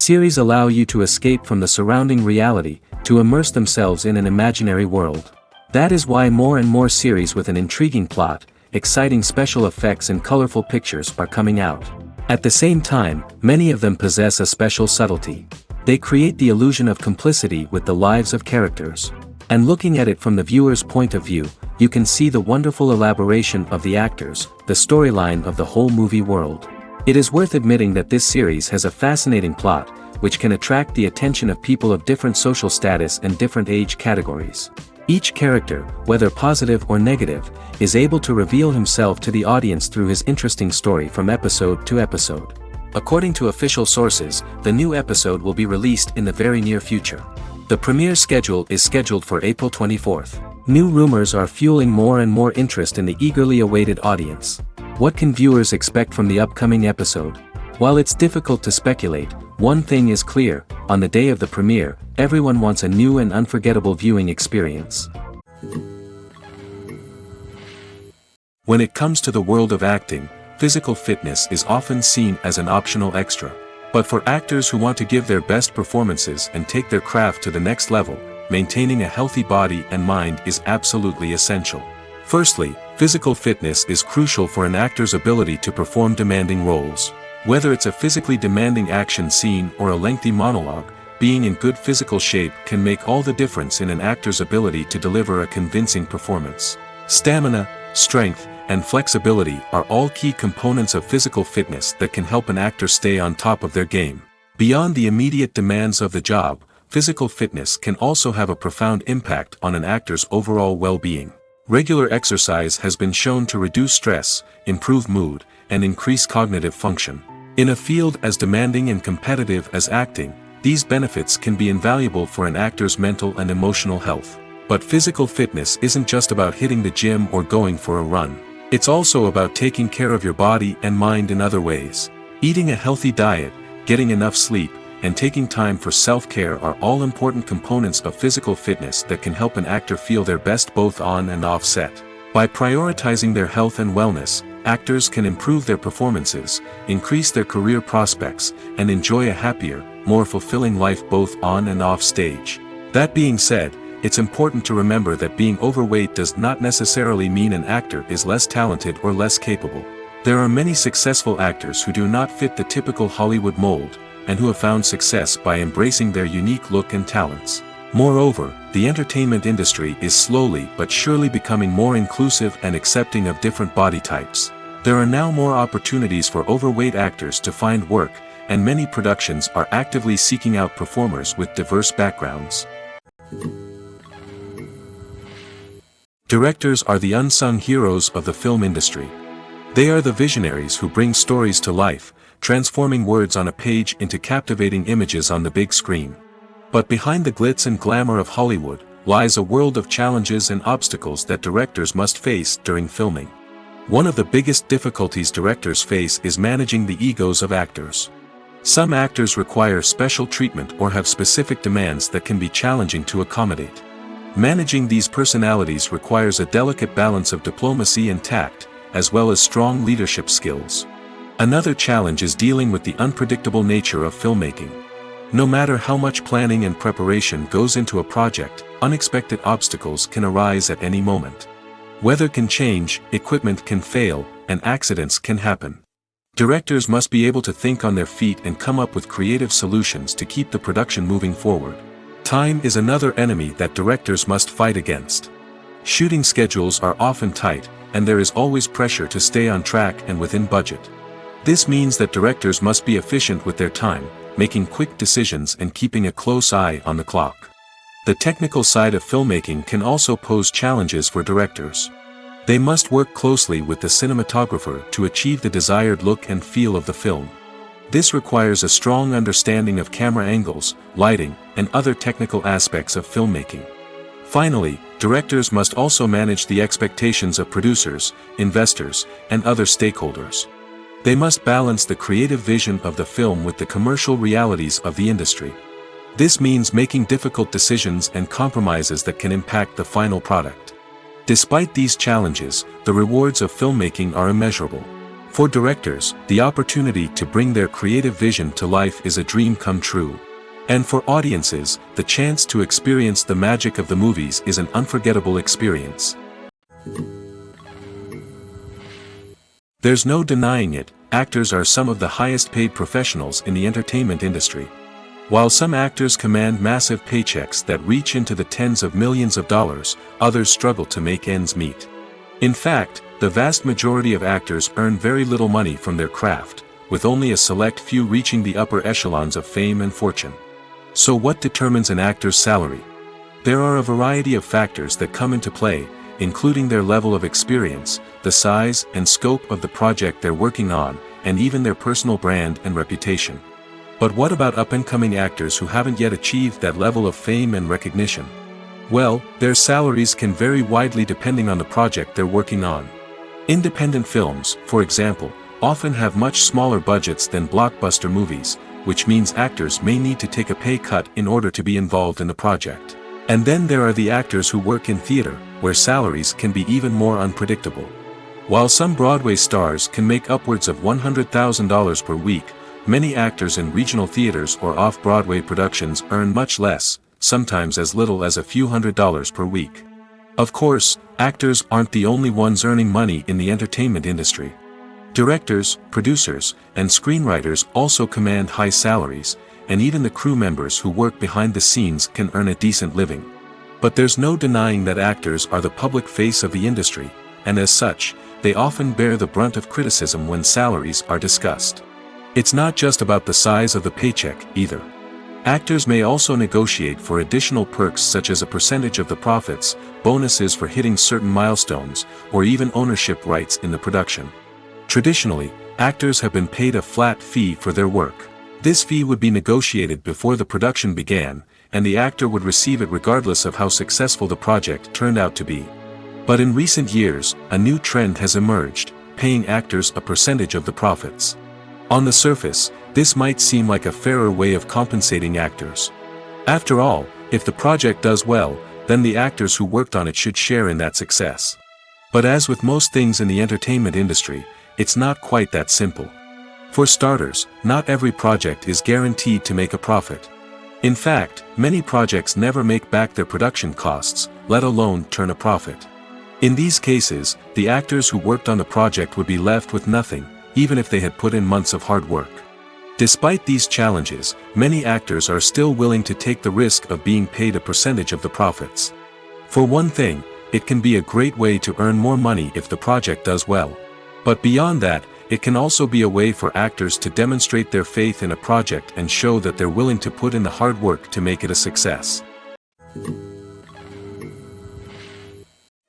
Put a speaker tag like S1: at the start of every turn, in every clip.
S1: Series allow you to escape from the surrounding reality, to immerse themselves in an imaginary world. That is why more and more series with an intriguing plot, exciting special effects and colorful pictures are coming out. At the same time, many of them possess a special subtlety. They create the illusion of complicity with the lives of characters. And looking at it from the viewer's point of view, you can see the wonderful elaboration of the actors, the storyline of the whole movie world. It is worth admitting that this series has a fascinating plot, which can attract the attention of people of different social status and different age categories. Each character, whether positive or negative, is able to reveal himself to the audience through his interesting story from episode to episode. According to official sources, the new episode will be released in the very near future. The premiere schedule is scheduled for April 24th. New rumors are fueling more and more interest in the eagerly awaited audience. What can viewers expect from the upcoming episode? While it's difficult to speculate, one thing is clear: on the day of the premiere, everyone wants a new and unforgettable viewing experience. When it comes to the world of acting, physical fitness is often seen as an optional extra. But for actors who want to give their best performances and take their craft to the next level, maintaining a healthy body and mind is absolutely essential. Firstly, physical fitness is crucial for an actor's ability to perform demanding roles. Whether it's a physically demanding action scene or a lengthy monologue, being in good physical shape can make all the difference in an actor's ability to deliver a convincing performance. Stamina, strength, and flexibility are all key components of physical fitness that can help an actor stay on top of their game. Beyond the immediate demands of the job, physical fitness can also have a profound impact on an actor's overall well-being. Regular exercise has been shown to reduce stress, improve mood, and increase cognitive function. In a field as demanding and competitive as acting, these benefits can be invaluable for an actor's mental and emotional health. But physical fitness isn't just about hitting the gym or going for a run. It's also about taking care of your body and mind in other ways. Eating a healthy diet, getting enough sleep, and taking time for self-care are all important components of physical fitness that can help an actor feel their best both on and off set. By prioritizing their health and wellness, actors can improve their performances, increase their career prospects, and enjoy a happier, more fulfilling life both on and off stage. That being said, it's important to remember that being overweight does not necessarily mean an actor is less talented or less capable. There are many successful actors who do not fit the typical Hollywood mold, and who have found success by embracing their unique look and talents. Moreover, the entertainment industry is slowly but surely becoming more inclusive and accepting of different body types. There are now more opportunities for overweight actors to find work, and many productions are actively seeking out performers with diverse backgrounds. Directors are the unsung heroes of the film industry. They are the visionaries who bring stories to life, transforming words on a page into captivating images on the big screen. But behind the glitz and glamour of Hollywood, lies a world of challenges and obstacles that directors must face during filming. One of the biggest difficulties directors face is managing the egos of actors. Some actors require special treatment or have specific demands that can be challenging to accommodate. Managing these personalities requires a delicate balance of diplomacy and tact, as well as strong leadership skills. Another challenge is dealing with the unpredictable nature of filmmaking. No matter how much planning and preparation goes into a project, unexpected obstacles can arise at any moment. Weather can change, equipment can fail, and accidents can happen. Directors must be able to think on their feet and come up with creative solutions to keep the production moving forward. Time is another enemy that directors must fight against. Shooting schedules are often tight, and there is always pressure to stay on track and within budget. This means that directors must be efficient with their time, making quick decisions and keeping a close eye on the clock. The technical side of filmmaking can also pose challenges for directors. They must work closely with the cinematographer to achieve the desired look and feel of the film. This requires a strong understanding of camera angles, lighting, and other technical aspects of filmmaking. Finally, directors must also manage the expectations of producers, investors, and other stakeholders. They must balance the creative vision of the film with the commercial realities of the industry. This means making difficult decisions and compromises that can impact the final product. Despite these challenges, the rewards of filmmaking are immeasurable. For directors, the opportunity to bring their creative vision to life is a dream come true. And for audiences, the chance to experience the magic of the movies is an unforgettable experience. There's no denying it, actors are some of the highest paid professionals in the entertainment industry. While some actors command massive paychecks that reach into the tens of millions of dollars, others struggle to make ends meet. In fact, the vast majority of actors earn very little money from their craft, with only a select few reaching the upper echelons of fame and fortune. So what determines an actor's salary? There are a variety of factors that come into play, including their level of experience, the size and scope of the project they're working on, and even their personal brand and reputation. But what about up-and-coming actors who haven't yet achieved that level of fame and recognition? Well, their salaries can vary widely depending on the project they're working on. Independent films, for example, often have much smaller budgets than blockbuster movies, which means actors may need to take a pay cut in order to be involved in the project. And then there are the actors who work in theater, where salaries can be even more unpredictable. While some Broadway stars can make upwards of $100,000 per week, many actors in regional theaters or off-Broadway productions earn much less, sometimes as little as a few $100s per week. Of course, actors aren't the only ones earning money in the entertainment industry. Directors, producers, and screenwriters also command high salaries, and even the crew members who work behind the scenes can earn a decent living. But there's no denying that actors are the public face of the industry, and as such, they often bear the brunt of criticism when salaries are discussed. It's not just about the size of the paycheck, either. Actors may also negotiate for additional perks such as a percentage of the profits, bonuses for hitting certain milestones, or even ownership rights in the production. Traditionally, actors have been paid a flat fee for their work. This fee would be negotiated before the production began, and the actor would receive it regardless of how successful the project turned out to be. But in recent years, a new trend has emerged, paying actors a percentage of the profits. On the surface, this might seem like a fairer way of compensating actors. After all, if the project does well, then the actors who worked on it should share in that success. But as with most things in the entertainment industry, it's not quite that simple. For starters, not every project is guaranteed to make a profit. In fact, many projects never make back their production costs, let alone turn a profit. In these cases, the actors who worked on the project would be left with nothing, even if they had put in months of hard work. Despite these challenges, many actors are still willing to take the risk of being paid a percentage of the profits. For one thing, it can be a great way to earn more money if the project does well. But beyond that, it can also be a way for actors to demonstrate their faith in a project and show that they're willing to put in the hard work to make it a success.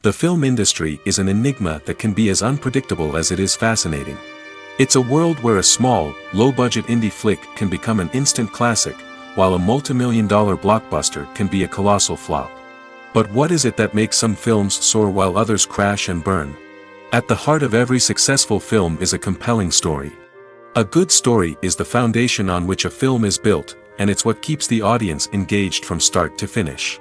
S1: The film industry is an enigma that can be as unpredictable as it is fascinating. It's a world where a small, low-budget indie flick can become an instant classic, while a multi-million-dollar blockbuster can be a colossal flop. But what is it that makes some films soar while others crash and burn? At the heart of every successful film is a compelling story. A good story is the foundation on which a film is built, and it's what keeps the audience engaged from start to finish.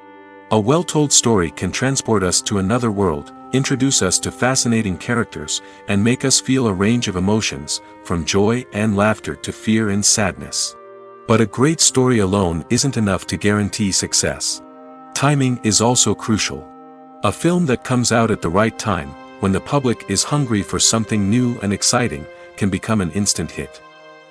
S1: A well-told story can transport us to another world, introduce us to fascinating characters, and make us feel a range of emotions, from joy and laughter to fear and sadness. But a great story alone isn't enough to guarantee success. Timing is also crucial. A film that comes out at the right time, when the public is hungry for something new and exciting, can become an instant hit.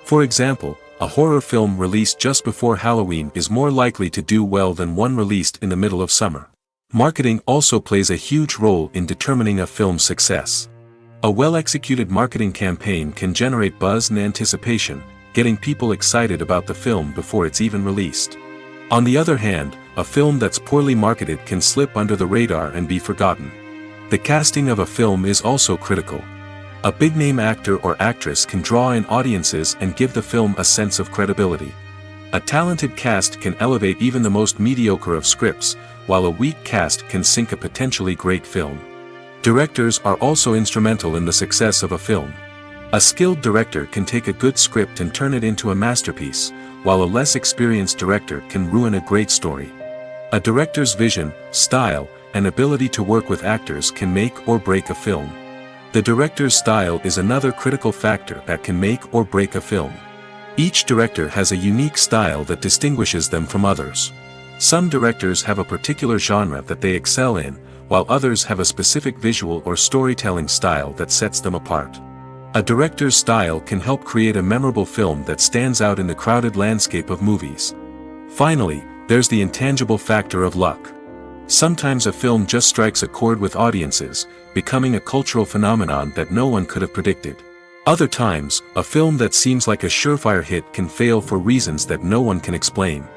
S1: For example, a horror film released just before Halloween is more likely to do well than one released in the middle of summer. Marketing also plays a huge role in determining a film's success. A well-executed marketing campaign can generate buzz and anticipation, getting people excited about the film before it's even released. On the other hand, a film that's poorly marketed can slip under the radar and be forgotten. The casting of a film is also critical. A big-name actor or actress can draw in audiences and give the film a sense of credibility. A talented cast can elevate even the most mediocre of scripts, while a weak cast can sink a potentially great film. Directors are also instrumental in the success of a film. A skilled director can take a good script and turn it into a masterpiece, while a less experienced director can ruin a great story. A director's vision, style, and ability to work with actors can make or break a film. The director's style is another critical factor that can make or break a film. Each director has a unique style that distinguishes them from others. Some directors have a particular genre that they excel in, while others have a specific visual or storytelling style that sets them apart. A director's style can help create a memorable film that stands out in the crowded landscape of movies. Finally, there's the intangible factor of luck. Sometimes a film just strikes a chord with audiences, becoming a cultural phenomenon that no one could have predicted. Other times, a film that seems like a surefire hit can fail for reasons that no one can explain.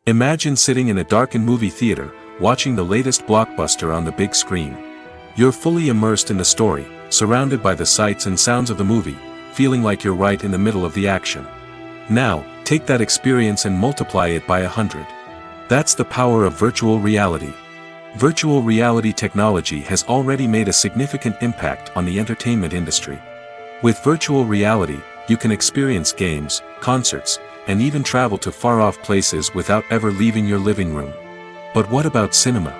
S1: Imagine sitting in a darkened movie theater, watching the latest blockbuster on the big screen. You're fully immersed in the story, surrounded by the sights and sounds of the movie, feeling like you're right in the middle of the action. Now, take that experience and multiply it by 100. That's the power of virtual reality. Virtual reality technology has already made a significant impact on the entertainment industry. With virtual reality, you can experience games, concerts, and even travel to far-off places without ever leaving your living room. But what about cinema?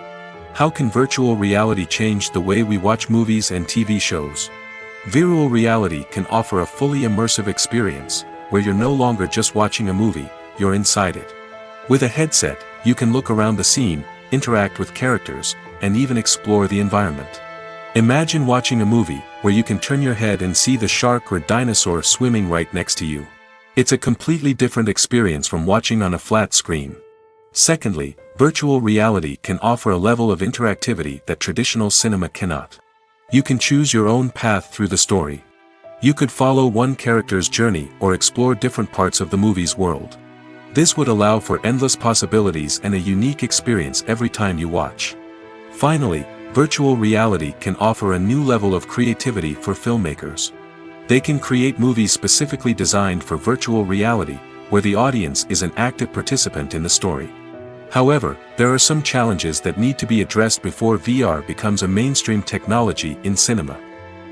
S1: How can virtual reality change the way we watch movies and TV shows? Virtual reality can offer a fully immersive experience, where you're no longer just watching a movie, you're inside it. With a headset, you can look around the scene, interact with characters, and even explore the environment. Imagine watching a movie, where you can turn your head and see the shark or dinosaur swimming right next to you. It's a completely different experience from watching on a flat screen. Secondly, virtual reality can offer a level of interactivity that traditional cinema cannot. You can choose your own path through the story. You could follow one character's journey or explore different parts of the movie's world. This would allow for endless possibilities and a unique experience every time you watch. Finally, virtual reality can offer a new level of creativity for filmmakers. They can create movies specifically designed for virtual reality, where the audience is an active participant in the story. However, there are some challenges that need to be addressed before VR becomes a mainstream technology in cinema.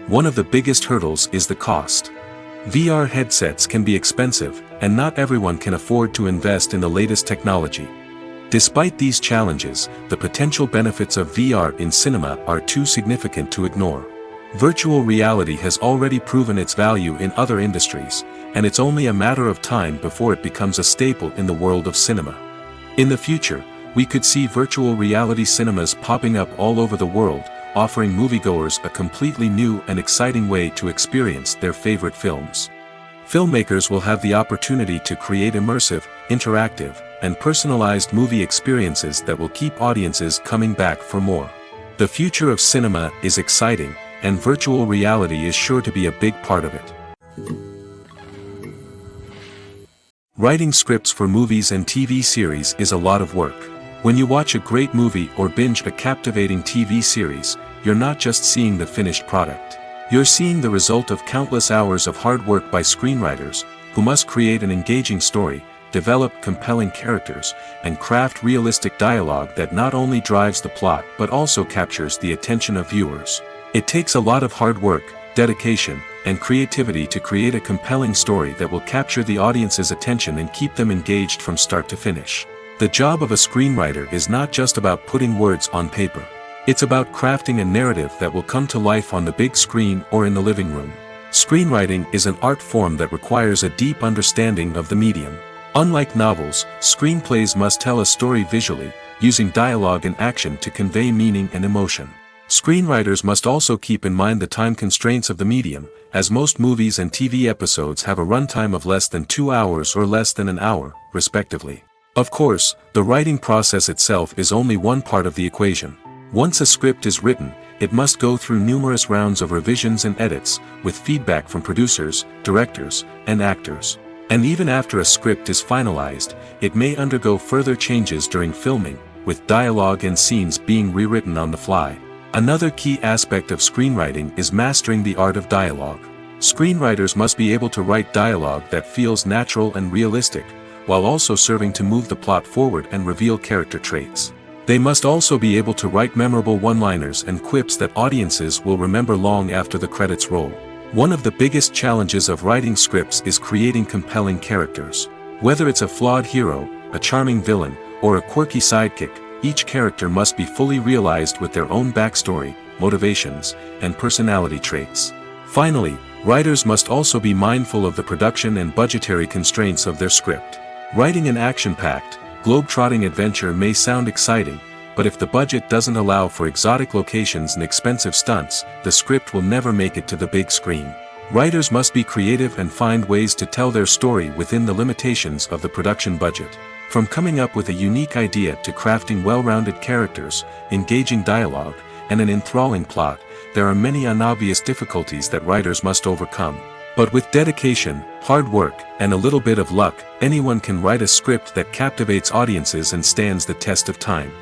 S1: One of the biggest hurdles is the cost. VR headsets can be expensive, and not everyone can afford to invest in the latest technology. Despite these challenges, the potential benefits of VR in cinema are too significant to ignore. Virtual reality has already proven its value in other industries, and it's only a matter of time before it becomes a staple in the world of cinema. In the future, we could see virtual reality cinemas popping up all over the world, offering moviegoers a completely new and exciting way to experience their favorite films. Filmmakers will have the opportunity to create immersive, interactive, and personalized movie experiences that will keep audiences coming back for more. The future of cinema is exciting, and virtual reality is sure to be a big part of it. Writing scripts for movies and TV series is a lot of work. When you watch a great movie or binge a captivating TV series, you're not just seeing the finished product. You're seeing the result of countless hours of hard work by screenwriters, who must create an engaging story, develop compelling characters, and craft realistic dialogue that not only drives the plot but also captures the attention of viewers. It takes a lot of hard work, dedication, and creativity to create a compelling story that will capture the audience's attention and keep them engaged from start to finish. The job of a screenwriter is not just about putting words on paper. It's about crafting a narrative that will come to life on the big screen or in the living room. Screenwriting is an art form that requires a deep understanding of the medium. Unlike novels, screenplays must tell a story visually, using dialogue and action to convey meaning and emotion. Screenwriters must also keep in mind the time constraints of the medium, as most movies and TV episodes have a runtime of less than 2 hours or less than an hour, respectively. Of course, the writing process itself is only one part of the equation. Once a script is written, it must go through numerous rounds of revisions and edits, with feedback from producers, directors, and actors. And even after a script is finalized, it may undergo further changes during filming, with dialogue and scenes being rewritten on the fly. Another key aspect of screenwriting is mastering the art of dialogue. Screenwriters must be able to write dialogue that feels natural and realistic, while also serving to move the plot forward and reveal character traits. They must also be able to write memorable one-liners and quips that audiences will remember long after the credits roll. One of the biggest challenges of writing scripts is creating compelling characters. Whether it's a flawed hero, a charming villain, or a quirky sidekick, each character must be fully realized with their own backstory, motivations, and personality traits. Finally, writers must also be mindful of the production and budgetary constraints of their script. Writing an action-packed, globe-trotting adventure may sound exciting, but if the budget doesn't allow for exotic locations and expensive stunts, the script will never make it to the big screen. Writers must be creative and find ways to tell their story within the limitations of the production budget. From coming up with a unique idea to crafting well-rounded characters, engaging dialogue, and an enthralling plot, there are many unobvious difficulties that writers must overcome. But with dedication, hard work, and a little bit of luck, anyone can write a script that captivates audiences and stands the test of time.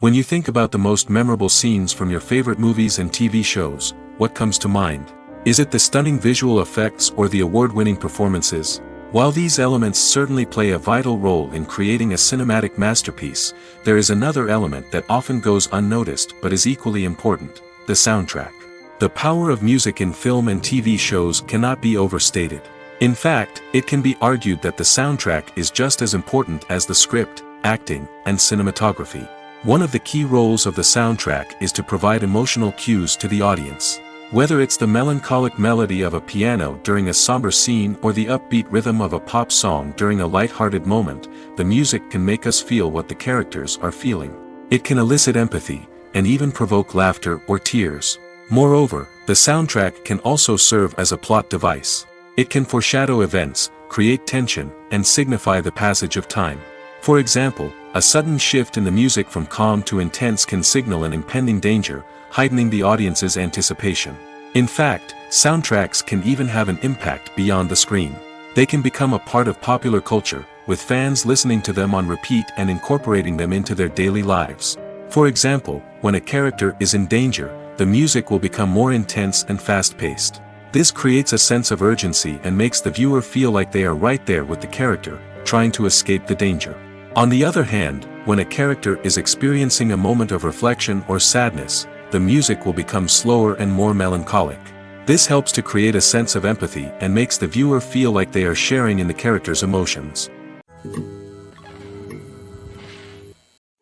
S1: When you think about the most memorable scenes from your favorite movies and TV shows, what comes to mind? Is it the stunning visual effects or the award-winning performances? While these elements certainly play a vital role in creating a cinematic masterpiece, there is another element that often goes unnoticed but is equally important: the soundtrack. The power of music in film and TV shows cannot be overstated. In fact, it can be argued that the soundtrack is just as important as the script, acting, and cinematography. One of the key roles of the soundtrack is to provide emotional cues to the audience. Whether it's the melancholic melody of a piano during a somber scene or the upbeat rhythm of a pop song during a light-hearted moment, the music can make us feel what the characters are feeling. It can elicit empathy, and even provoke laughter or tears. Moreover, the soundtrack can also serve as a plot device. It can foreshadow events, create tension, and signify the passage of time. For example, a sudden shift in the music from calm to intense can signal an impending danger, heightening the audience's anticipation. In fact, soundtracks can even have an impact beyond the screen. They can become a part of popular culture, with fans listening to them on repeat and incorporating them into their daily lives. For example, when a character is in danger, the music will become more intense and fast-paced. This creates a sense of urgency and makes the viewer feel like they are right there with the character, trying to escape the danger. On the other hand, when a character is experiencing a moment of reflection or sadness, the music will become slower and more melancholic. This helps to create a sense of empathy and makes the viewer feel like they are sharing in the character's emotions.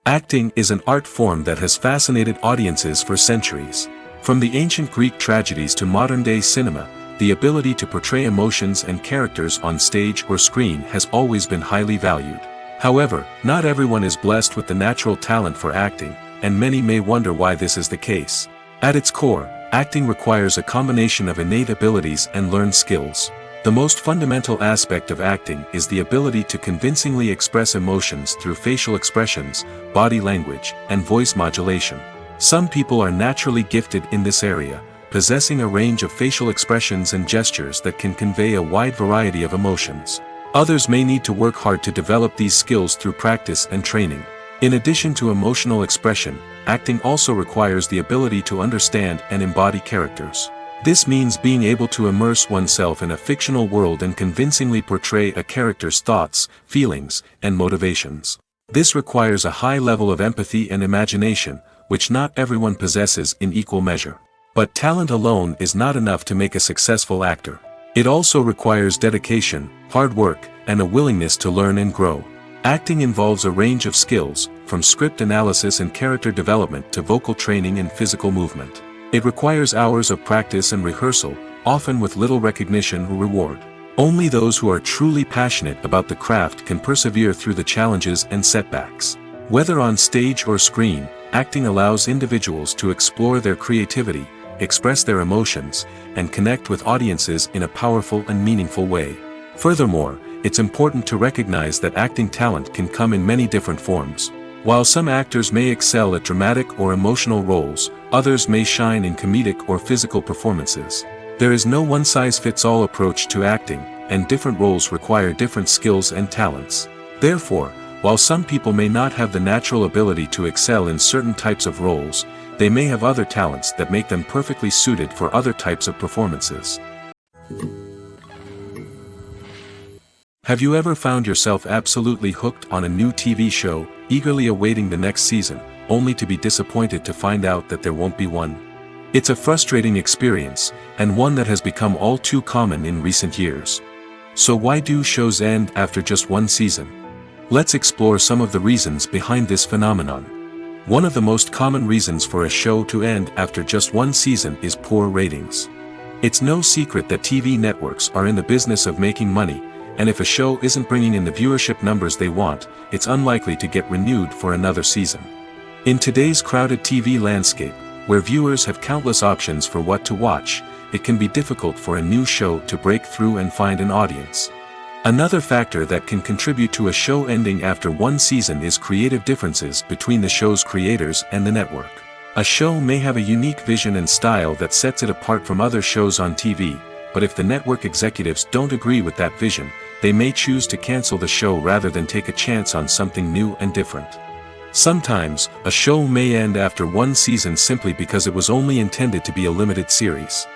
S1: Acting is an art form that has fascinated audiences for centuries. From the ancient Greek tragedies to modern-day cinema, the ability to portray emotions and characters on stage or screen has always been highly valued. However, not everyone is blessed with the natural talent for acting, and many may wonder why this is the case. At its core, acting requires a combination of innate abilities and learned skills. The most fundamental aspect of acting is the ability to convincingly express emotions through facial expressions, body language, and voice modulation. Some people are naturally gifted in this area, possessing a range of facial expressions and gestures that can convey a wide variety of emotions. Others may need to work hard to develop these skills through practice and training. In addition to emotional expression, acting also requires the ability to understand and embody characters. This means being able to immerse oneself in a fictional world and convincingly portray a character's thoughts, feelings, and motivations. This requires a high level of empathy and imagination, which not everyone possesses in equal measure. But talent alone is not enough to make a successful actor. It also requires dedication, hard work, and a willingness to learn and grow. Acting involves a range of skills, from script analysis and character development to vocal training and physical movement. It requires hours of practice and rehearsal, often with little recognition or reward. Only those who are truly passionate about the craft can persevere through the challenges and setbacks. Whether on stage or screen, acting allows individuals to explore their creativity, express their emotions, and connect with audiences in a powerful and meaningful way. Furthermore, it's important to recognize that acting talent can come in many different forms. While some actors may excel at dramatic or emotional roles, others may shine in comedic or physical performances. There is no one-size-fits-all approach to acting, and different roles require different skills and talents. Therefore, while some people may not have the natural ability to excel in certain types of roles, they may have other talents that make them perfectly suited for other types of performances. Have you ever found yourself absolutely hooked on a new TV show, eagerly awaiting the next season, only to be disappointed to find out that there won't be one? It's a frustrating experience, and one that has become all too common in recent years. So why do shows end after just one season? Let's explore some of the reasons behind this phenomenon. One of the most common reasons for a show to end after just one season is poor ratings. It's no secret that TV networks are in the business of making money, and if a show isn't bringing in the viewership numbers they want, it's unlikely to get renewed for another season. In today's crowded TV landscape, where viewers have countless options for what to watch, it can be difficult for a new show to break through and find an audience. Another factor that can contribute to a show ending after one season is creative differences between the show's creators and the network. A show may have a unique vision and style that sets it apart from other shows on TV, but if the network executives don't agree with that vision, they may choose to cancel the show rather than take a chance on something new and different. Sometimes, a show may end after one season simply because it was only intended to be a limited series.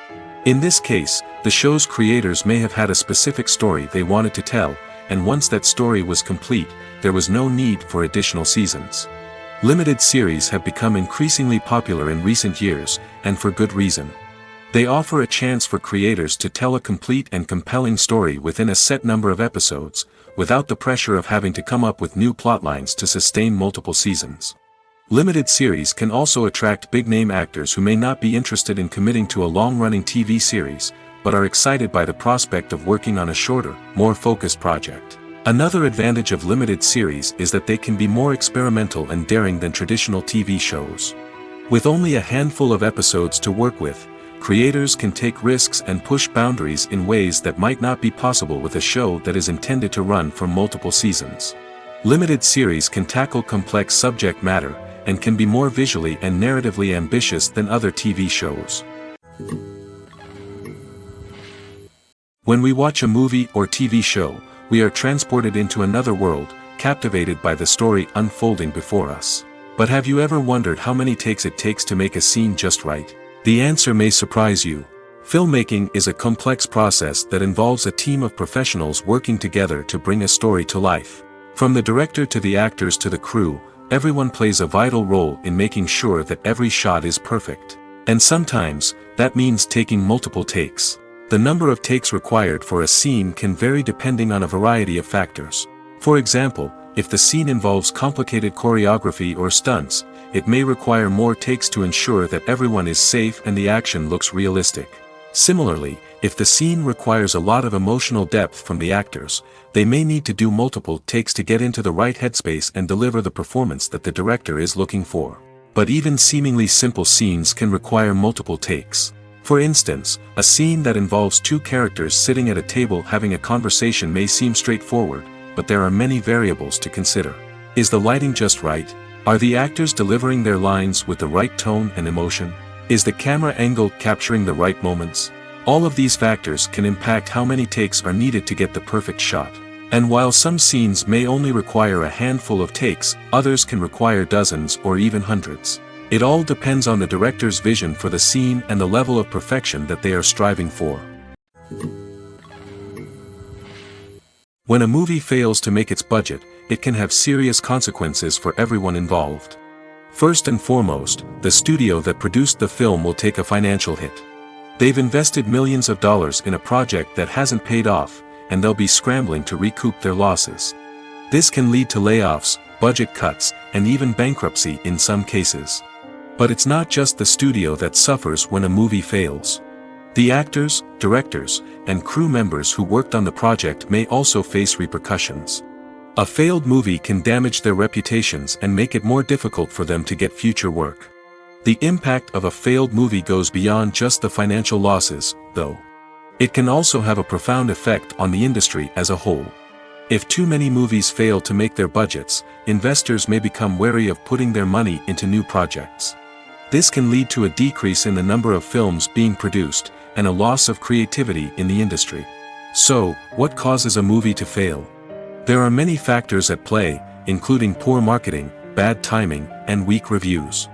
S1: In this case, the show's creators may have had a specific story they wanted to tell, and once that story was complete, there was no need for additional seasons. Limited series have become increasingly popular in recent years, and for good reason. They offer a chance for creators to tell a complete and compelling story within a set number of episodes, without the pressure of having to come up with new plotlines to sustain multiple seasons. Limited series can also attract big-name actors who may not be interested in committing to a long-running TV series, but are excited by the prospect of working on a shorter, more focused project. Another advantage of limited series is that they can be more experimental and daring than traditional TV shows. With only a handful of episodes to work with, creators can take risks and push boundaries in ways that might not be possible with a show that is intended to run for multiple seasons. Limited series can tackle complex subject matter, and can be more visually and narratively ambitious than other TV shows. When we watch a movie or TV show, we are transported into another world, captivated by the story unfolding before us. But have you ever wondered how many takes it takes to make a scene just right? The answer may surprise you. Filmmaking is a complex process that involves a team of professionals working together to bring a story to life. From the director to the actors to the crew, everyone plays a vital role in making sure that every shot is perfect. And sometimes, that means taking multiple takes. The number of takes required for a scene can vary depending on a variety of factors. For example, if the scene involves complicated choreography or stunts, it may require more takes to ensure that everyone is safe and the action looks realistic. Similarly, if the scene requires a lot of emotional depth from the actors, they may need to do multiple takes to get into the right headspace and deliver the performance that the director is looking for. But even seemingly simple scenes can require multiple takes. For instance, a scene that involves two characters sitting at a table having a conversation may seem straightforward, but there are many variables to consider. Is the lighting just right? Are the actors delivering their lines with the right tone and emotion? Is the camera angle capturing the right moments? All of these factors can impact how many takes are needed to get the perfect shot. And while some scenes may only require a handful of takes, others can require dozens or even hundreds. It all depends on the director's vision for the scene and the level of perfection that they are striving for. When a movie fails to make its budget, it can have serious consequences for everyone involved. First and foremost, the studio that produced the film will take a financial hit. They've invested millions of dollars in a project that hasn't paid off, and they'll be scrambling to recoup their losses. This can lead to layoffs, budget cuts, and even bankruptcy in some cases. But it's not just the studio that suffers when a movie fails. The actors, directors, and crew members who worked on the project may also face repercussions. A failed movie can damage their reputations and make it more difficult for them to get future work. The impact of a failed movie goes beyond just the financial losses, though. It can also have a profound effect on the industry as a whole. If too many movies fail to make their budgets, investors may become wary of putting their money into new projects. This can lead to a decrease in the number of films being produced, and a loss of creativity in the industry. So, what causes a movie to fail? There are many factors at play, including poor marketing, bad timing, and weak reviews.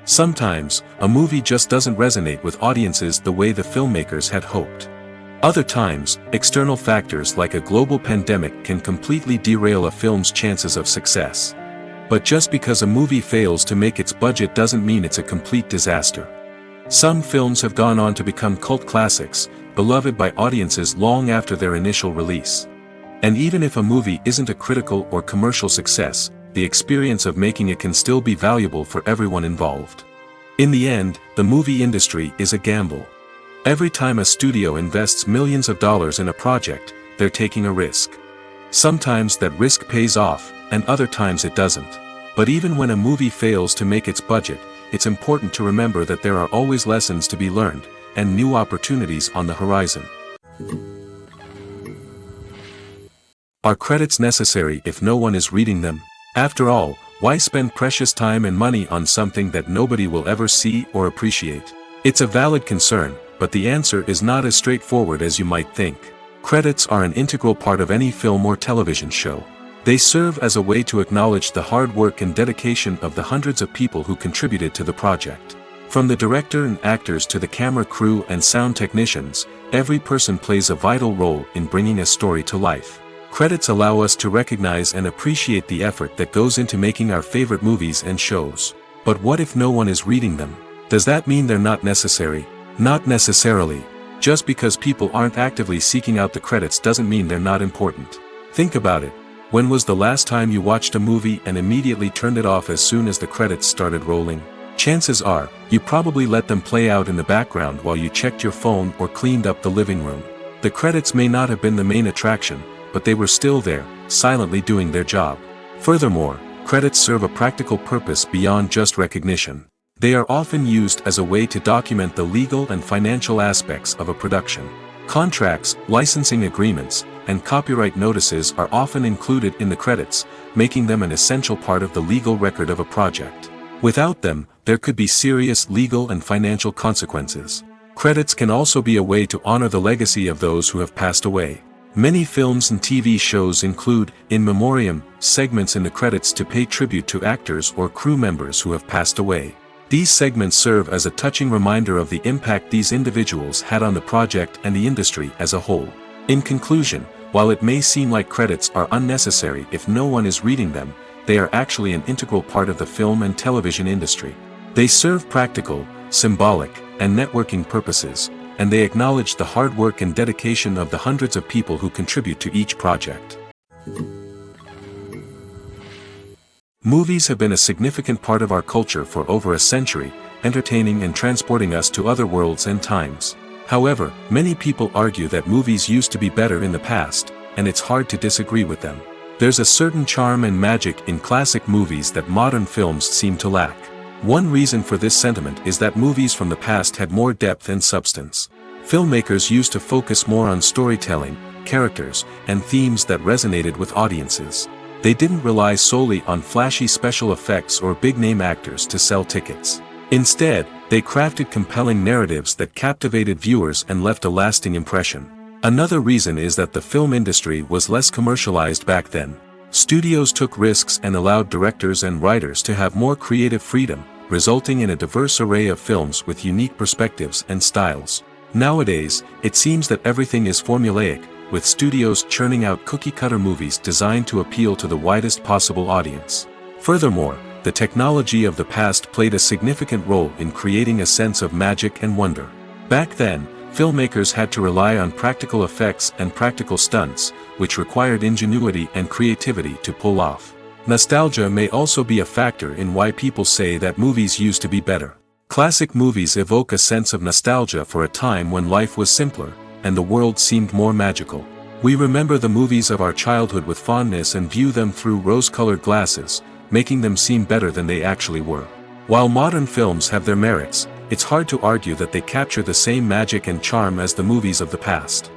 S1: Sometimes, a movie just doesn't resonate with audiences the way the filmmakers had hoped. Other times, external factors like a global pandemic can completely derail a film's chances of success. But just because a movie fails to make its budget doesn't mean it's a complete disaster. Some films have gone on to become cult classics, beloved by audiences long after their initial release. And even if a movie isn't a critical or commercial success, the experience of making it can still be valuable for everyone involved. In the end, the movie industry is a gamble. Every time a studio invests millions of dollars in a project, they're taking a risk. Sometimes that risk pays off, and other times it doesn't. But even when a movie fails to make its budget, it's important to remember that there are always lessons to be learned, and new opportunities on the horizon. Are credits necessary if no one is reading them? After all, why spend precious time and money on something that nobody will ever see or appreciate? It's a valid concern, but the answer is not as straightforward as you might think. Credits are an integral part of any film or television show. They serve as a way to acknowledge the hard work and dedication of the hundreds of people who contributed to the project. From the director and actors to the camera crew and sound technicians, every person plays a vital role in bringing a story to life. Credits allow us to recognize and appreciate the effort that goes into making our favorite movies and shows. But what if no one is reading them? Does that mean they're not necessary? Not necessarily. Just because people aren't actively seeking out the credits doesn't mean they're not important. Think about it. When was the last time you watched a movie and immediately turned it off as soon as the credits started rolling? Chances are, you probably let them play out in the background while you checked your phone or cleaned up the living room. The credits may not have been the main attraction, but they were still there, silently doing their job. Furthermore, credits serve a practical purpose beyond just recognition. They are often used as a way to document the legal and financial aspects of a production. Contracts, licensing agreements, and copyright notices are often included in the credits, making them an essential part of the legal record of a project. Without them, there could be serious legal and financial consequences. Credits can also be a way to honor the legacy of those who have passed away. Many films and TV shows include, in memoriam, segments in the credits to pay tribute to actors or crew members who have passed away. These segments serve as a touching reminder of the impact these individuals had on the project and the industry as a whole. In conclusion, while it may seem like credits are unnecessary if no one is reading them, they are actually an integral part of the film and television industry. They serve practical, symbolic, and networking purposes, and they acknowledge the hard work and dedication of the hundreds of people who contribute to each project. Movies have been a significant part of our culture for over a century, entertaining and transporting us to other worlds and times. However, many people argue that movies used to be better in the past, and it's hard to disagree with them. There's a certain charm and magic in classic movies that modern films seem to lack. One reason for this sentiment is that movies from the past had more depth and substance. Filmmakers used to focus more on storytelling, characters, and themes that resonated with audiences. They didn't rely solely on flashy special effects or big-name actors to sell tickets. Instead, they crafted compelling narratives that captivated viewers and left a lasting impression. Another reason is that the film industry was less commercialized back then. Studios took risks and allowed directors and writers to have more creative freedom, resulting in a diverse array of films with unique perspectives and styles. Nowadays, it seems that everything is formulaic, with studios churning out cookie-cutter movies designed to appeal to the widest possible audience. Furthermore, the technology of the past played a significant role in creating a sense of magic and wonder. Back then, filmmakers had to rely on practical effects and practical stunts, which required ingenuity and creativity to pull off. Nostalgia may also be a factor in why people say that movies used to be better. Classic movies evoke a sense of nostalgia for a time when life was simpler, and the world seemed more magical. We remember the movies of our childhood with fondness and view them through rose-colored glasses, making them seem better than they actually were. While modern films have their merits, it's hard to argue that they capture the same magic and charm as the movies of the past.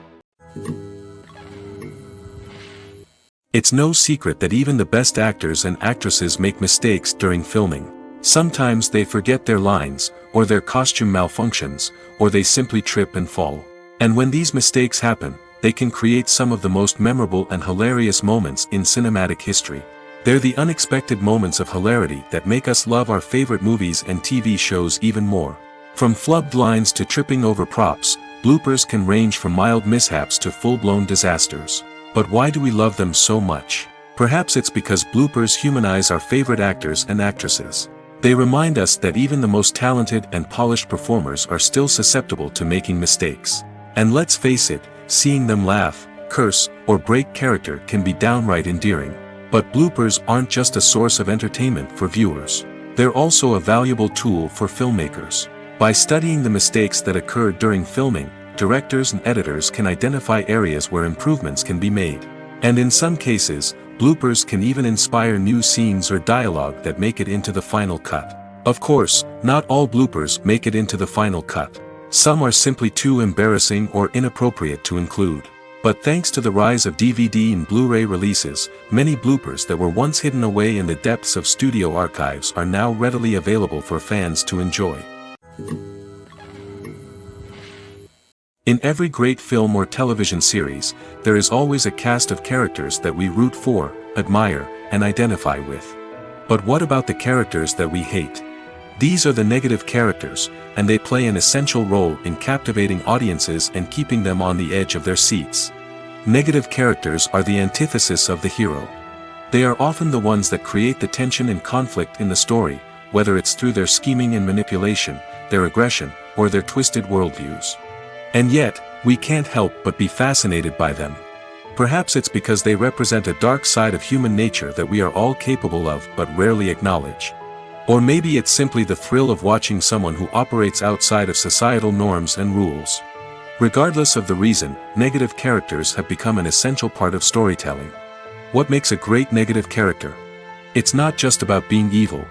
S1: It's no secret that even the best actors and actresses make mistakes during filming. Sometimes they forget their lines, or their costume malfunctions, or they simply trip and fall. And when these mistakes happen, they can create some of the most memorable and hilarious moments in cinematic history. They're the unexpected moments of hilarity that make us love our favorite movies and TV shows even more. From flubbed lines to tripping over props, bloopers can range from mild mishaps to full-blown disasters. But why do we love them so much? Perhaps it's because bloopers humanize our favorite actors and actresses. They remind us that even the most talented and polished performers are still susceptible to making mistakes. And let's face it, seeing them laugh, curse, or break character can be downright endearing. But bloopers aren't just a source of entertainment for viewers. They're also a valuable tool for filmmakers. By studying the mistakes that occurred during filming, directors and editors can identify areas where improvements can be made. And in some cases, bloopers can even inspire new scenes or dialogue that make it into the final cut. Of course, not all bloopers make it into the final cut. Some are simply too embarrassing or inappropriate to include. But thanks to the rise of DVD and Blu-ray releases, many bloopers that were once hidden away in the depths of studio archives are now readily available for fans to enjoy. In every great film or television series, there is always a cast of characters that we root for, admire, and identify with. But what about the characters that we hate? These are the negative characters, and they play an essential role in captivating audiences and keeping them on the edge of their seats. Negative characters are the antithesis of the hero. They are often the ones that create the tension and conflict in the story, whether it's through their scheming and manipulation, their aggression, or their twisted worldviews. And yet, we can't help but be fascinated by them. Perhaps it's because they represent a dark side of human nature that we are all capable of but rarely acknowledge. Or maybe it's simply the thrill of watching someone who operates outside of societal norms and rules. Regardless of the reason, negative characters have become an essential part of storytelling. What makes a great negative character? It's not just about being evil.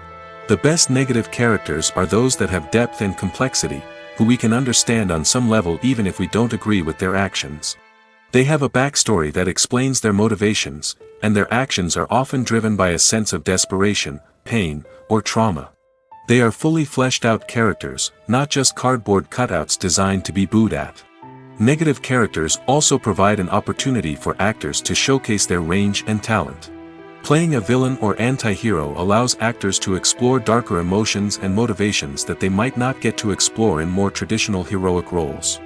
S1: The best negative characters are those that have depth and complexity, who we can understand on some level even if we don't agree with their actions. They have a backstory that explains their motivations, and their actions are often driven by a sense of desperation, pain, or trauma. They are fully fleshed out characters, not just cardboard cutouts designed to be booed at. Negative characters also provide an opportunity for actors to showcase their range and talent. Playing a villain or anti-hero allows actors to explore darker emotions and motivations that they might not get to explore in more traditional heroic roles.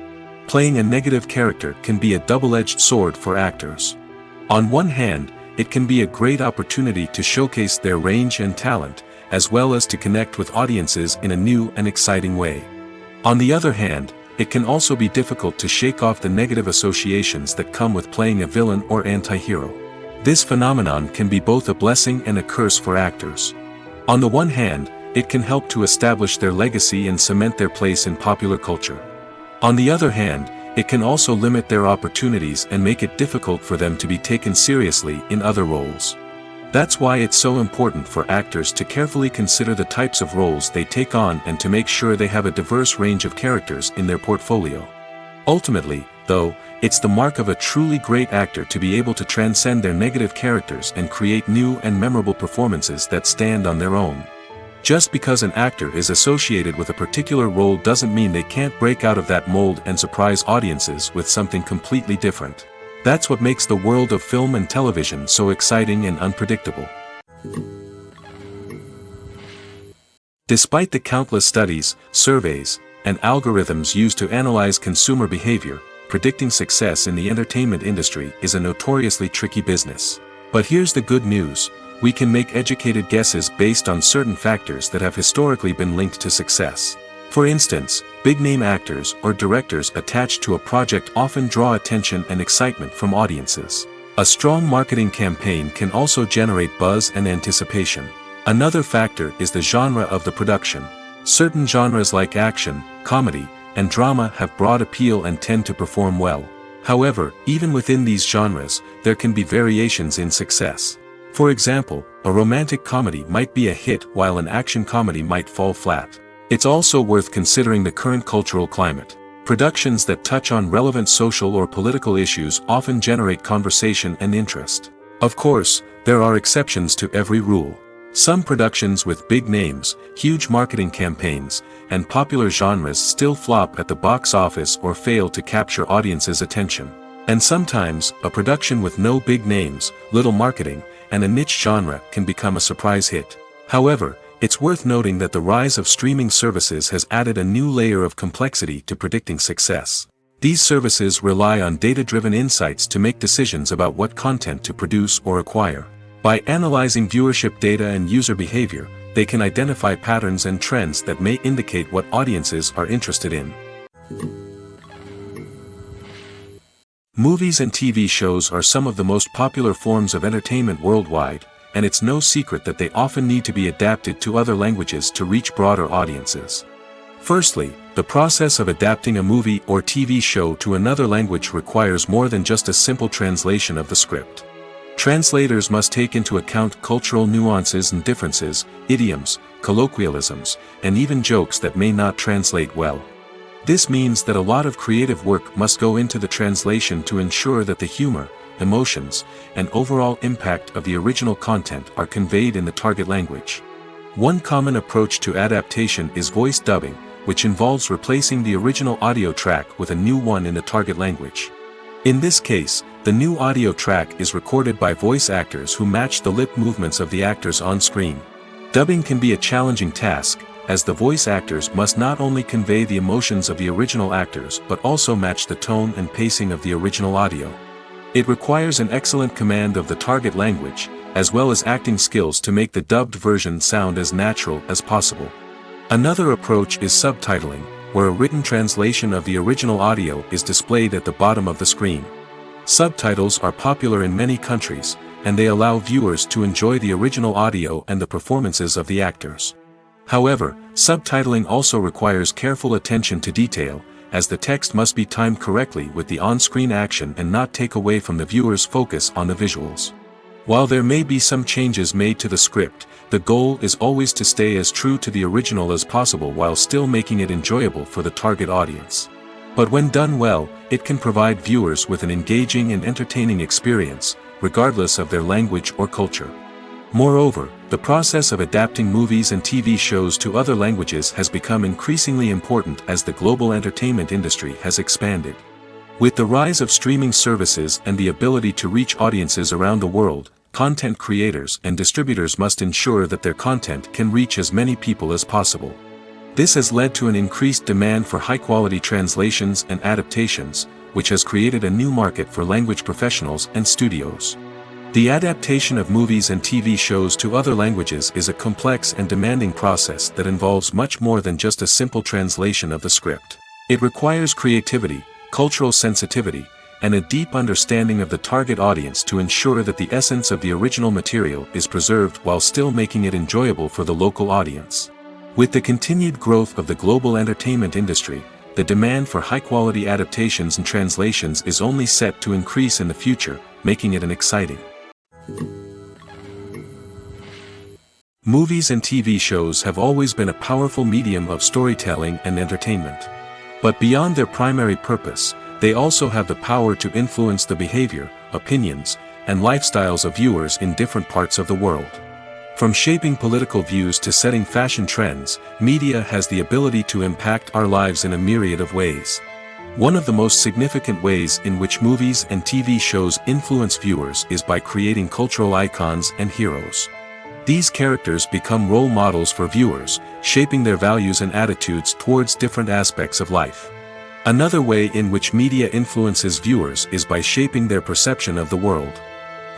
S1: Playing a negative character can be a double-edged sword for actors. On one hand, it can be a great opportunity to showcase their range and talent, as well as to connect with audiences in a new and exciting way. On the other hand, it can also be difficult to shake off the negative associations that come with playing a villain or anti-hero. This phenomenon can be both a blessing and a curse for actors. On the one hand, it can help to establish their legacy and cement their place in popular culture. On the other hand, it can also limit their opportunities and make it difficult for them to be taken seriously in other roles. That's why it's so important for actors to carefully consider the types of roles they take on and to make sure they have a diverse range of characters in their portfolio. Ultimately, though, it's the mark of a truly great actor to be able to transcend their negative characters and create new and memorable performances that stand on their own. Just because an actor is associated with a particular role doesn't mean they can't break out of that mold and surprise audiences with something completely different. That's what makes the world of film and television so exciting and unpredictable. Despite the countless studies, surveys, and algorithms used to analyze consumer behavior, predicting success in the entertainment industry is a notoriously tricky business. But here's the good news: we can make educated guesses based on certain factors that have historically been linked to success. For instance, big-name actors or directors attached to a project often draw attention and excitement from audiences. A strong marketing campaign can also generate buzz and anticipation. Another factor is the genre of the production. Certain genres like action, comedy, and drama have broad appeal and tend to perform well. However, even within these genres, there can be variations in success. For example, a romantic comedy might be a hit while an action comedy might fall flat. It's also worth considering the current cultural climate. Productions that touch on relevant social or political issues often generate conversation and interest. Of course, there are exceptions to every rule. Some productions with big names, huge marketing campaigns, and popular genres still flop at the box office or fail to capture audiences' attention. And sometimes, a production with no big names, little marketing, and a niche genre can become a surprise hit. However, it's worth noting that the rise of streaming services has added a new layer of complexity to predicting success. These services rely on data-driven insights to make decisions about what content to produce or acquire. By analyzing viewership data and user behavior, they can identify patterns and trends that may indicate what audiences are interested in. Movies and TV shows are some of the most popular forms of entertainment worldwide, and it's no secret that they often need to be adapted to other languages to reach broader audiences. Firstly, the process of adapting a movie or TV show to another language requires more than just a simple translation of the script. Translators must take into account cultural nuances and differences, idioms, colloquialisms, and even jokes that may not translate well. This means that a lot of creative work must go into the translation to ensure that the humor, emotions, and overall impact of the original content are conveyed in the target language. One common approach to adaptation is voice dubbing, which involves replacing the original audio track with a new one in the target language. In this case, the new audio track is recorded by voice actors who match the lip movements of the actors on screen. Dubbing can be a challenging task, as the voice actors must not only convey the emotions of the original actors but also match the tone and pacing of the original audio. It requires an excellent command of the target language, as well as acting skills to make the dubbed version sound as natural as possible. Another approach is subtitling, where a written translation of the original audio is displayed at the bottom of the screen. Subtitles are popular in many countries, and they allow viewers to enjoy the original audio and the performances of the actors. However, subtitling also requires careful attention to detail, as the text must be timed correctly with the on-screen action and not take away from the viewer's focus on the visuals. While there may be some changes made to the script, the goal is always to stay as true to the original as possible while still making it enjoyable for the target audience. But when done well, it can provide viewers with an engaging and entertaining experience, regardless of their language or culture. Moreover, the process of adapting movies and TV shows to other languages has become increasingly important as the global entertainment industry has expanded. With the rise of streaming services and the ability to reach audiences around the world, content creators and distributors must ensure that their content can reach as many people as possible. This has led to an increased demand for high-quality translations and adaptations, which has created a new market for language professionals and studios. The adaptation of movies and TV shows to other languages is a complex and demanding process that involves much more than just a simple translation of the script. It requires creativity, cultural sensitivity, and a deep understanding of the target audience to ensure that the essence of the original material is preserved while still making it enjoyable for the local audience. With the continued growth of the global entertainment industry, the demand for high-quality adaptations and translations is only set to increase in the future, making it an exciting. Movies and TV shows have always been a powerful medium of storytelling and entertainment. But beyond their primary purpose, they also have the power to influence the behavior, opinions, and lifestyles of viewers in different parts of the world. From shaping political views to setting fashion trends, media has the ability to impact our lives in a myriad of ways. One of the most significant ways in which movies and TV shows influence viewers is by creating cultural icons and heroes. These characters become role models for viewers, shaping their values and attitudes towards different aspects of life. Another way in which media influences viewers is by shaping their perception of the world.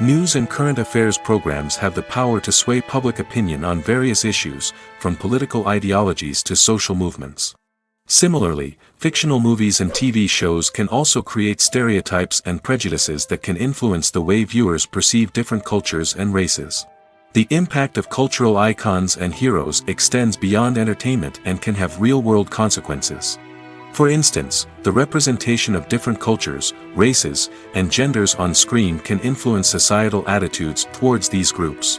S1: News and current affairs programs have the power to sway public opinion on various issues, from political ideologies to social movements. Similarly, fictional movies and TV shows can also create stereotypes and prejudices that can influence the way viewers perceive different cultures and races. The impact of cultural icons and heroes extends beyond entertainment and can have real-world consequences. For instance, the representation of different cultures, races, and genders on screen can influence societal attitudes towards these groups.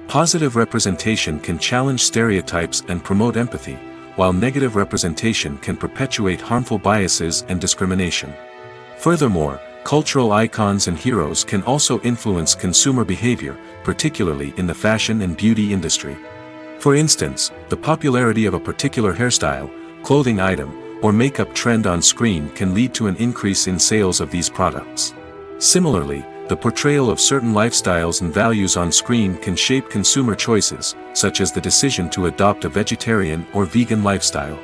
S1: Positive representation can challenge stereotypes and promote empathy, while negative representation can perpetuate harmful biases and discrimination. Furthermore, cultural icons and heroes can also influence consumer behavior, particularly in the fashion and beauty industry. For instance, the popularity of a particular hairstyle, clothing item, or makeup trend on screen can lead to an increase in sales of these products. Similarly, the portrayal of certain lifestyles and values on screen can shape consumer choices, such as the decision to adopt a vegetarian or vegan lifestyle.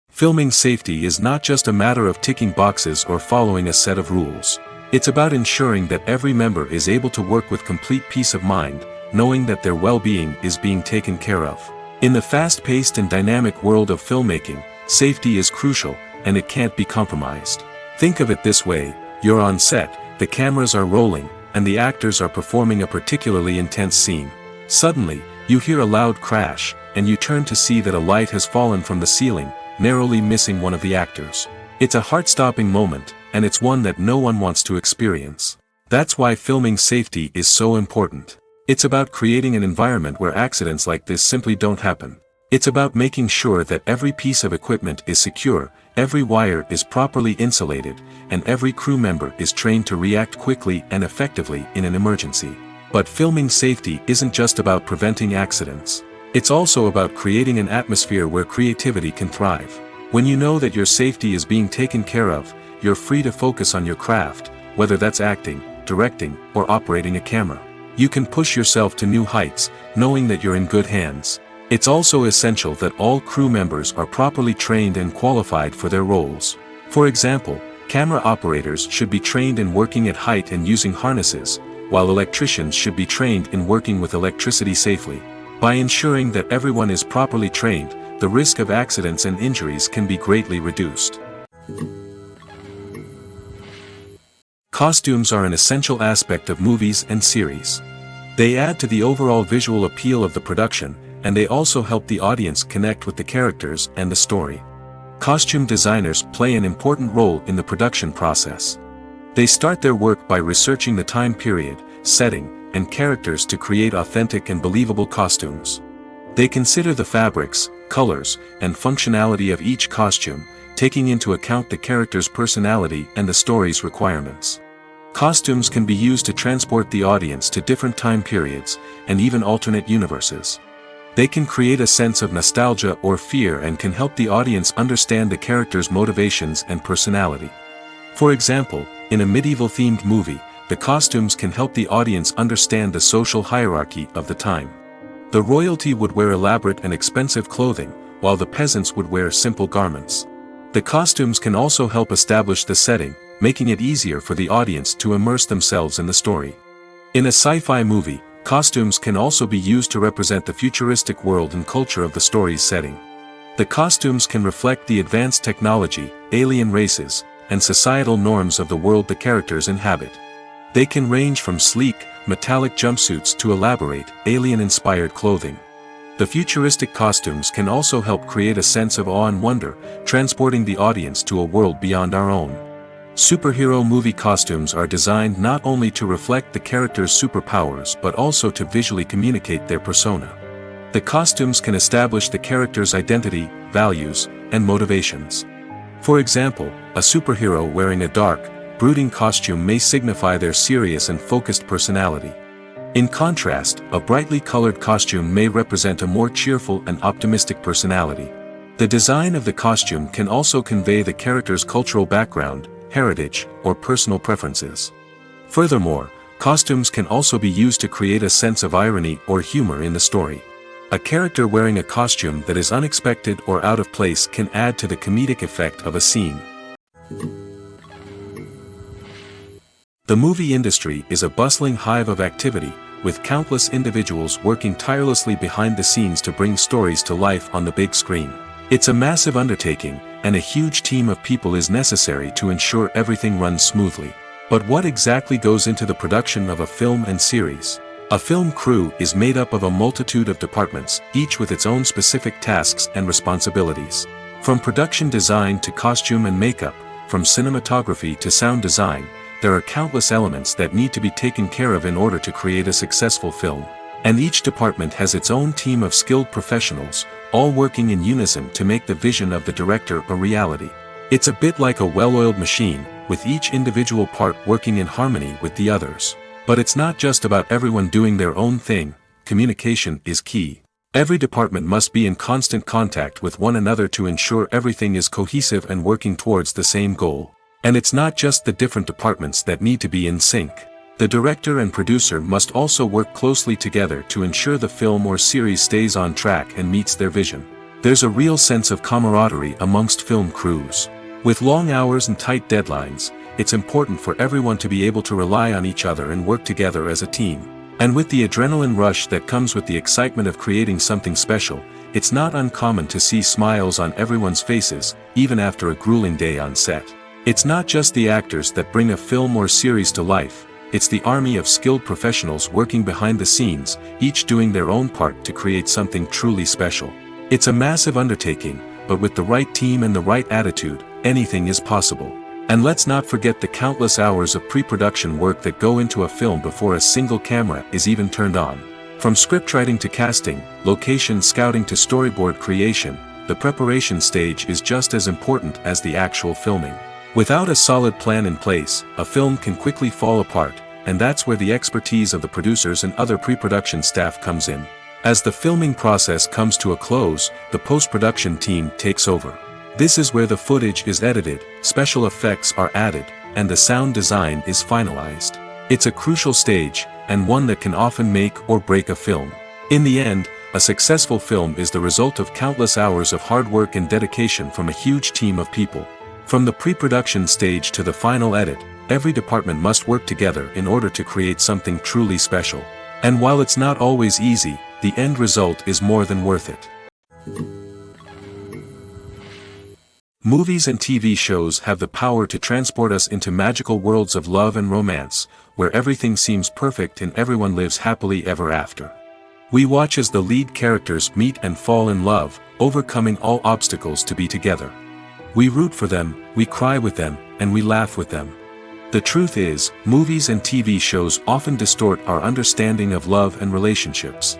S1: Filming safety is not just a matter of ticking boxes or following a set of rules. It's about ensuring that every member is able to work with complete peace of mind, knowing that their well-being is being taken care of. In the fast-paced and dynamic world of filmmaking, safety is crucial, and it can't be compromised. Think of it this way, you're on set, the cameras are rolling, and the actors are performing a particularly intense scene. Suddenly, you hear a loud crash, and you turn to see that a light has fallen from the ceiling, narrowly missing one of the actors. It's a heart-stopping moment, and it's one that no one wants to experience. That's why filming safety is so important. It's about creating an environment where accidents like this simply don't happen. It's about making sure that every piece of equipment is secure, every wire is properly insulated, and every crew member is trained to react quickly and effectively in an emergency. But filming safety isn't just about preventing accidents. It's also about creating an atmosphere where creativity can thrive. When you know that your safety is being taken care of, you're free to focus on your craft, whether that's acting, directing, or operating a camera. You can push yourself to new heights, knowing that you're in good hands. It's also essential that all crew members are properly trained and qualified for their roles. For example, camera operators should be trained in working at height and using harnesses, while electricians should be trained in working with electricity safely. By ensuring that everyone is properly trained, the risk of accidents and injuries can be greatly reduced. Costumes are an essential aspect of movies and series. They add to the overall visual appeal of the production, and they also help the audience connect with the characters and the story. Costume designers play an important role in the production process. They start their work by researching the time period, setting, and characters to create authentic and believable costumes. They consider the fabrics, colors, and functionality of each costume, taking into account the character's personality and the story's requirements. Costumes can be used to transport the audience to different time periods, and even alternate universes. They can create a sense of nostalgia or fear and can help the audience understand the character's motivations and personality. For example, in a medieval-themed movie, the costumes can help the audience understand the social hierarchy of the time. The royalty would wear elaborate and expensive clothing, while the peasants would wear simple garments. The costumes can also help establish the setting, making it easier for the audience to immerse themselves in the story. In a sci-fi movie, costumes can also be used to represent the futuristic world and culture of the story's setting. The costumes can reflect the advanced technology, alien races, and societal norms of the world the characters inhabit. They can range from sleek, metallic jumpsuits to elaborate, alien-inspired clothing. The futuristic costumes can also help create a sense of awe and wonder, transporting the audience to a world beyond our own. Superhero movie costumes are designed not only to reflect the character's superpowers but also to visually communicate their persona. The costumes can establish the character's identity, values, and motivations. For example, a superhero wearing a dark, brooding costume may signify their serious and focused personality. In contrast, a brightly colored costume may represent a more cheerful and optimistic personality. The design of the costume can also convey the character's cultural background, heritage, or personal preferences. Furthermore, costumes can also be used to create a sense of irony or humor in the story. A character wearing a costume that is unexpected or out of place can add to the comedic effect of a scene. The movie industry is a bustling hive of activity, with countless individuals working tirelessly behind the scenes to bring stories to life on the big screen. It's a massive undertaking, and a huge team of people is necessary to ensure everything runs smoothly. But what exactly goes into the production of a film and series? A film crew is made up of a multitude of departments, each with its own specific tasks and responsibilities. From production design to costume and makeup, from cinematography to sound design, there are countless elements that need to be taken care of in order to create a successful film. And each department has its own team of skilled professionals, all working in unison to make the vision of the director a reality. It's a bit like a well-oiled machine, with each individual part working in harmony with the others. But it's not just about everyone doing their own thing, communication is key. Every department must be in constant contact with one another to ensure everything is cohesive and working towards the same goal. And it's not just the different departments that need to be in sync. The director and producer must also work closely together to ensure the film or series stays on track and meets their vision. There's a real sense of camaraderie amongst film crews. With long hours and tight deadlines, it's important for everyone to be able to rely on each other and work together as a team. And with the adrenaline rush that comes with the excitement of creating something special, it's not uncommon to see smiles on everyone's faces, even after a grueling day on set. It's not just the actors that bring a film or series to life, it's the army of skilled professionals working behind the scenes, each doing their own part to create something truly special. It's a massive undertaking, but with the right team and the right attitude, anything is possible. And let's not forget the countless hours of pre-production work that go into a film before a single camera is even turned on. From scriptwriting to casting, location scouting to storyboard creation, the preparation stage is just as important as the actual filming. Without a solid plan in place, a film can quickly fall apart, and that's where the expertise of the producers and other pre-production staff comes in. As the filming process comes to a close, the post-production team takes over. This is where the footage is edited, special effects are added, and the sound design is finalized. It's a crucial stage, and one that can often make or break a film. In the end, a successful film is the result of countless hours of hard work and dedication from a huge team of people. From the pre-production stage to the final edit, every department must work together in order to create something truly special. And while it's not always easy, the end result is more than worth it. Movies and TV shows have the power to transport us into magical worlds of love and romance, where everything seems perfect and everyone lives happily ever after. We watch as the lead characters meet and fall in love, overcoming all obstacles to be together. We root for them, we cry with them, and we laugh with them. The truth is, movies and TV shows often distort our understanding of love and relationships.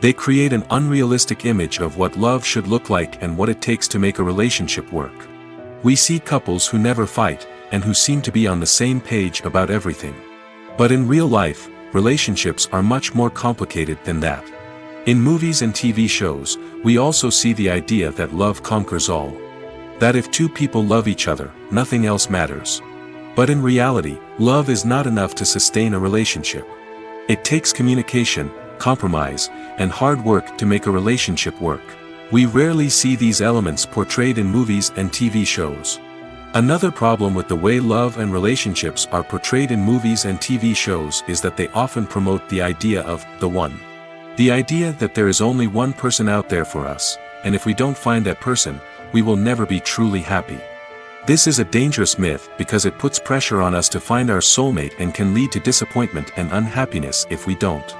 S1: They create an unrealistic image of what love should look like and what it takes to make a relationship work. We see couples who never fight, and who seem to be on the same page about everything. But in real life, relationships are much more complicated than that. In movies and TV shows, we also see the idea that love conquers all. That if two people love each other, nothing else matters. But in reality, love is not enough to sustain a relationship. It takes communication, compromise, and hard work to make a relationship work. We rarely see these elements portrayed in movies and TV shows. Another problem with the way love and relationships are portrayed in movies and TV shows is that they often promote the idea of the one. The idea that there is only one person out there for us, and if we don't find that person, we will never be truly happy. This is a dangerous myth because it puts pressure on us to find our soulmate and can lead to disappointment and unhappiness if we don't.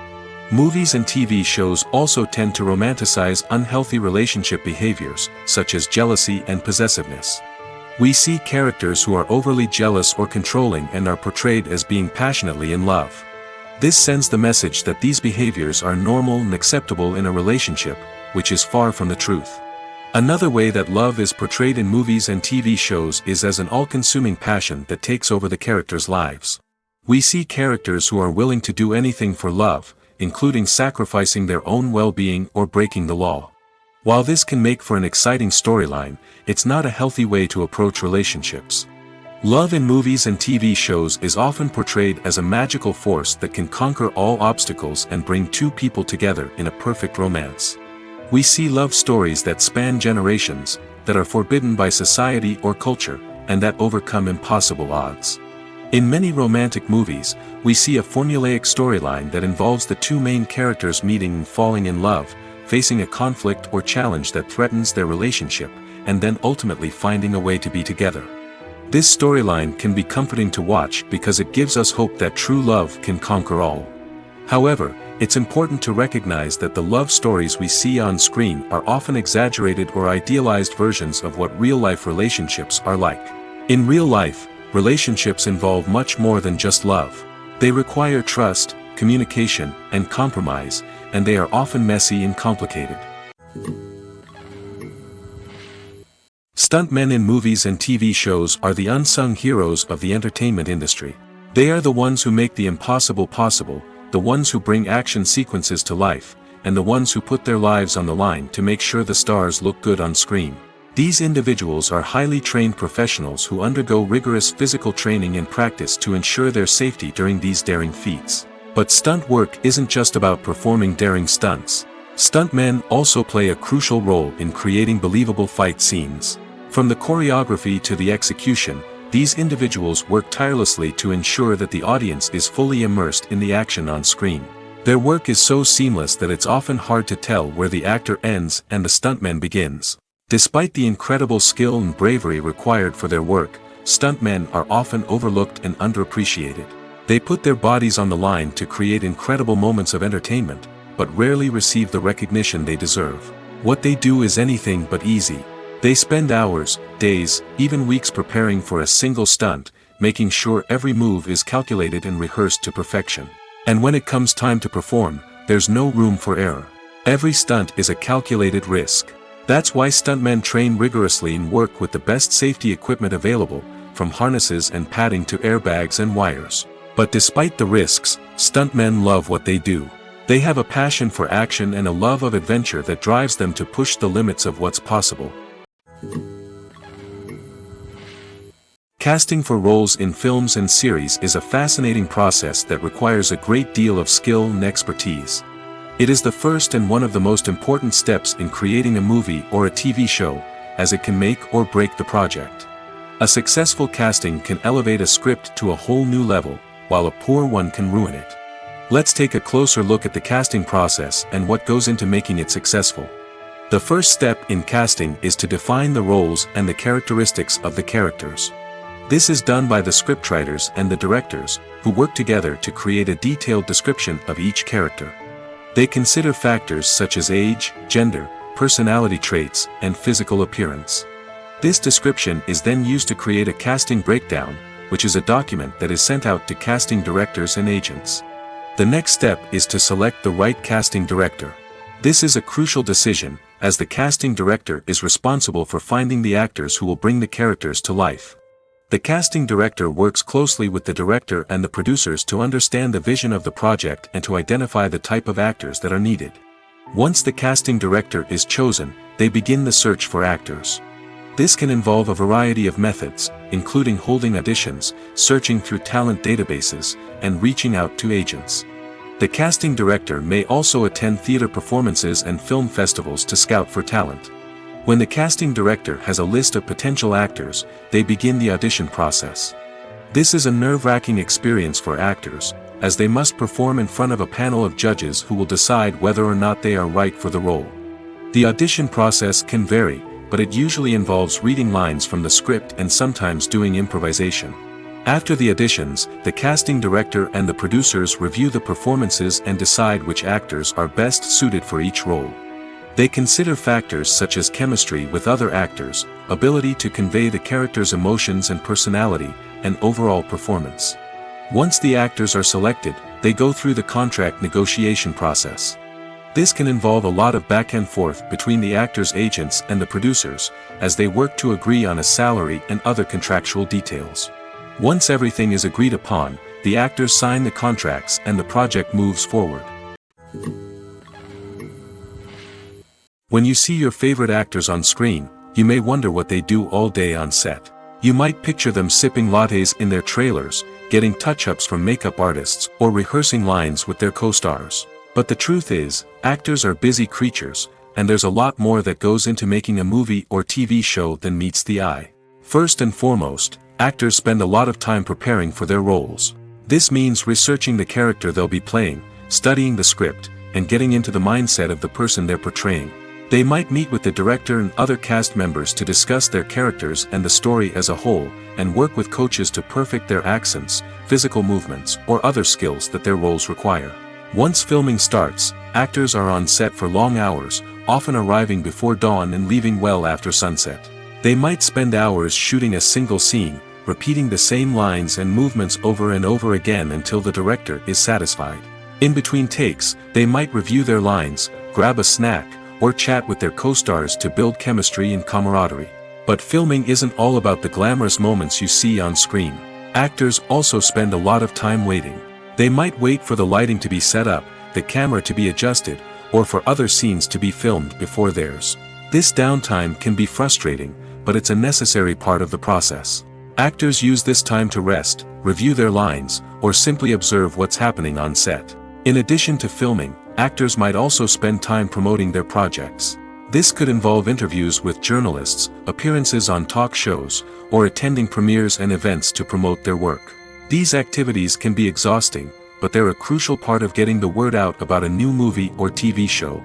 S1: Movies and TV shows also tend to romanticize unhealthy relationship behaviors, such as jealousy and possessiveness. We see characters who are overly jealous or controlling and are portrayed as being passionately in love. This sends the message that these behaviors are normal and acceptable in a relationship, which is far from the truth. Another way that love is portrayed in movies and TV shows is as an all-consuming passion that takes over the characters' lives. We see characters who are willing to do anything for love, including sacrificing their own well-being or breaking the law. While this can make for an exciting storyline, it's not a healthy way to approach relationships. Love in movies and TV shows is often portrayed as a magical force that can conquer all obstacles and bring two people together in a perfect romance. We see love stories that span generations, that are forbidden by society or culture, and that overcome impossible odds. In many romantic movies, we see a formulaic storyline that involves the two main characters meeting and falling in love, facing a conflict or challenge that threatens their relationship, and then ultimately finding a way to be together. This storyline can be comforting to watch because it gives us hope that true love can conquer all. However, it's important to recognize that the love stories we see on screen are often exaggerated or idealized versions of what real-life relationships are like. In real life, relationships involve much more than just love. They require trust, communication, and compromise, and they are often messy and complicated. Stuntmen in movies and TV shows are the unsung heroes of the entertainment industry. They are the ones who make the impossible possible, the ones who bring action sequences to life, and the ones who put their lives on the line to make sure the stars look good on screen. These individuals are highly trained professionals who undergo rigorous physical training and practice to ensure their safety during these daring feats. But stunt work isn't just about performing daring stunts. Stuntmen also play a crucial role in creating believable fight scenes. From the choreography to the execution, these individuals work tirelessly to ensure that the audience is fully immersed in the action on screen. Their work is so seamless that it's often hard to tell where the actor ends and the stuntman begins. Despite the incredible skill and bravery required for their work, stuntmen are often overlooked and underappreciated. They put their bodies on the line to create incredible moments of entertainment, but rarely receive the recognition they deserve. What they do is anything but easy. They spend hours, days, even weeks preparing for a single stunt, making sure every move is calculated and rehearsed to perfection. And when it comes time to perform, there's no room for error. Every stunt is a calculated risk. That's why stuntmen train rigorously and work with the best safety equipment available, from harnesses and padding to airbags and wires. But despite the risks, stuntmen love what they do. They have a passion for action and a love of adventure that drives them to push the limits of what's possible. Casting for roles in films and series is a fascinating process that requires a great deal of skill and expertise. It is the first and one of the most important steps in creating a movie or a TV show, as it can make or break the project. A successful casting can elevate a script to a whole new level, while a poor one can ruin it. Let's take a closer look at the casting process and what goes into making it successful. The first step in casting is to define the roles and the characteristics of the characters. This is done by the scriptwriters and the directors, who work together to create a detailed description of each character. They consider factors such as age, gender, personality traits, and physical appearance. This description is then used to create a casting breakdown, which is a document that is sent out to casting directors and agents. The next step is to select the right casting director. This is a crucial decision, as the casting director is responsible for finding the actors who will bring the characters to life. The casting director works closely with the director and the producers to understand the vision of the project and to identify the type of actors that are needed. Once the casting director is chosen, they begin the search for actors. This can involve a variety of methods, including holding auditions, searching through talent databases, and reaching out to agents. The casting director may also attend theater performances and film festivals to scout for talent. When the casting director has a list of potential actors, they begin the audition process. This is a nerve-wracking experience for actors, as they must perform in front of a panel of judges who will decide whether or not they are right for the role. The audition process can vary, but it usually involves reading lines from the script and sometimes doing improvisation. After the auditions, the casting director and the producers review the performances and decide which actors are best suited for each role. They consider factors such as chemistry with other actors, ability to convey the character's emotions and personality, and overall performance. Once the actors are selected, they go through the contract negotiation process. This can involve a lot of back and forth between the actors' agents and the producers, as they work to agree on a salary and other contractual details. Once everything is agreed upon, the actors sign the contracts and the project moves forward. When you see your favorite actors on screen, you may wonder what they do all day on set. You might picture them sipping lattes in their trailers, getting touch-ups from makeup artists, or rehearsing lines with their co-stars. But the truth is, actors are busy creatures, and there's a lot more that goes into making a movie or TV show than meets the eye. First and foremost, actors spend a lot of time preparing for their roles. This means researching the character they'll be playing, studying the script, and getting into the mindset of the person they're portraying. They might meet with the director and other cast members to discuss their characters and the story as a whole, and work with coaches to perfect their accents, physical movements, or other skills that their roles require. Once filming starts, actors are on set for long hours, often arriving before dawn and leaving well after sunset. They might spend hours shooting a single scene, repeating the same lines and movements over and over again until the director is satisfied. In between takes, they might review their lines, grab a snack, or chat with their co-stars to build chemistry and camaraderie. But filming isn't all about the glamorous moments you see on screen. Actors also spend a lot of time waiting. They might wait for the lighting to be set up, the camera to be adjusted, or for other scenes to be filmed before theirs. This downtime can be frustrating, but it's a necessary part of the process. Actors use this time to rest, review their lines, or simply observe what's happening on set. In addition to filming, actors might also spend time promoting their projects. This could involve interviews with journalists, appearances on talk shows, or attending premieres and events to promote their work. These activities can be exhausting, but they're a crucial part of getting the word out about a new movie or TV show.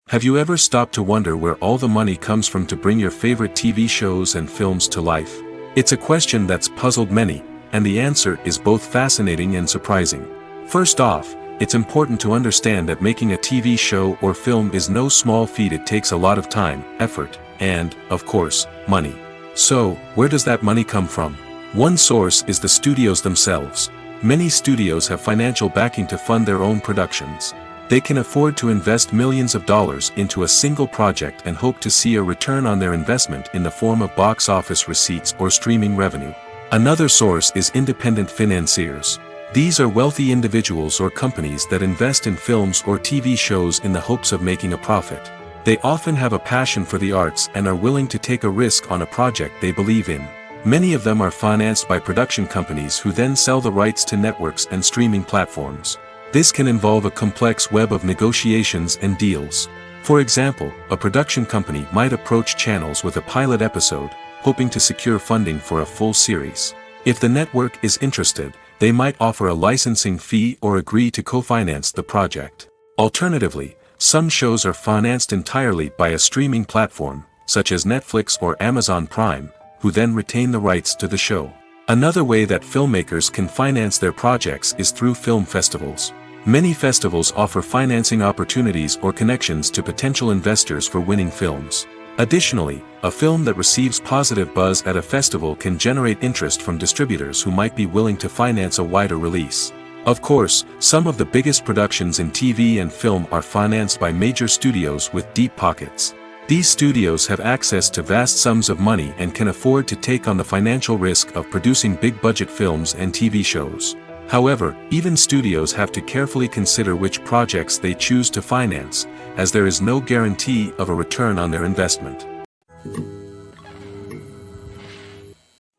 S1: Have you ever stopped to wonder where all the money comes from to bring your favorite TV shows and films to life? It's a question that's puzzled many, and the answer is both fascinating and surprising. First off, it's important to understand that making a TV show or film is no small feat. It takes a lot of time, effort, and, of course, money. So, where does that money come from? One source is the studios themselves. Many studios have financial backing to fund their own productions. They can afford to invest millions of dollars into a single project and hope to see a return on their investment in the form of box office receipts or streaming revenue. Another source is independent financiers. These are wealthy individuals or companies that invest in films or TV shows in the hopes of making a profit. They often have a passion for the arts and are willing to take a risk on a project they believe in. Many of them are financed by production companies who then sell the rights to networks and streaming platforms. This can involve a complex web of negotiations and deals. For example, a production company might approach channels with a pilot episode, hoping to secure funding for a full series. If the network is interested, they might offer a licensing fee or agree to co-finance the project. Alternatively, some shows are financed entirely by a streaming platform, such as Netflix or Amazon Prime, who then retain the rights to the show. Another way that filmmakers can finance their projects is through film festivals. Many festivals offer financing opportunities or connections to potential investors for winning films. Additionally, a film that receives positive buzz at a festival can generate interest from distributors who might be willing to finance a wider release. Of course, some of the biggest productions in TV and film are financed by major studios with deep pockets. These studios have access to vast sums of money and can afford to take on the financial risk of producing big-budget films and TV shows. However, even studios have to carefully consider which projects they choose to finance, as there is no guarantee of a return on their investment.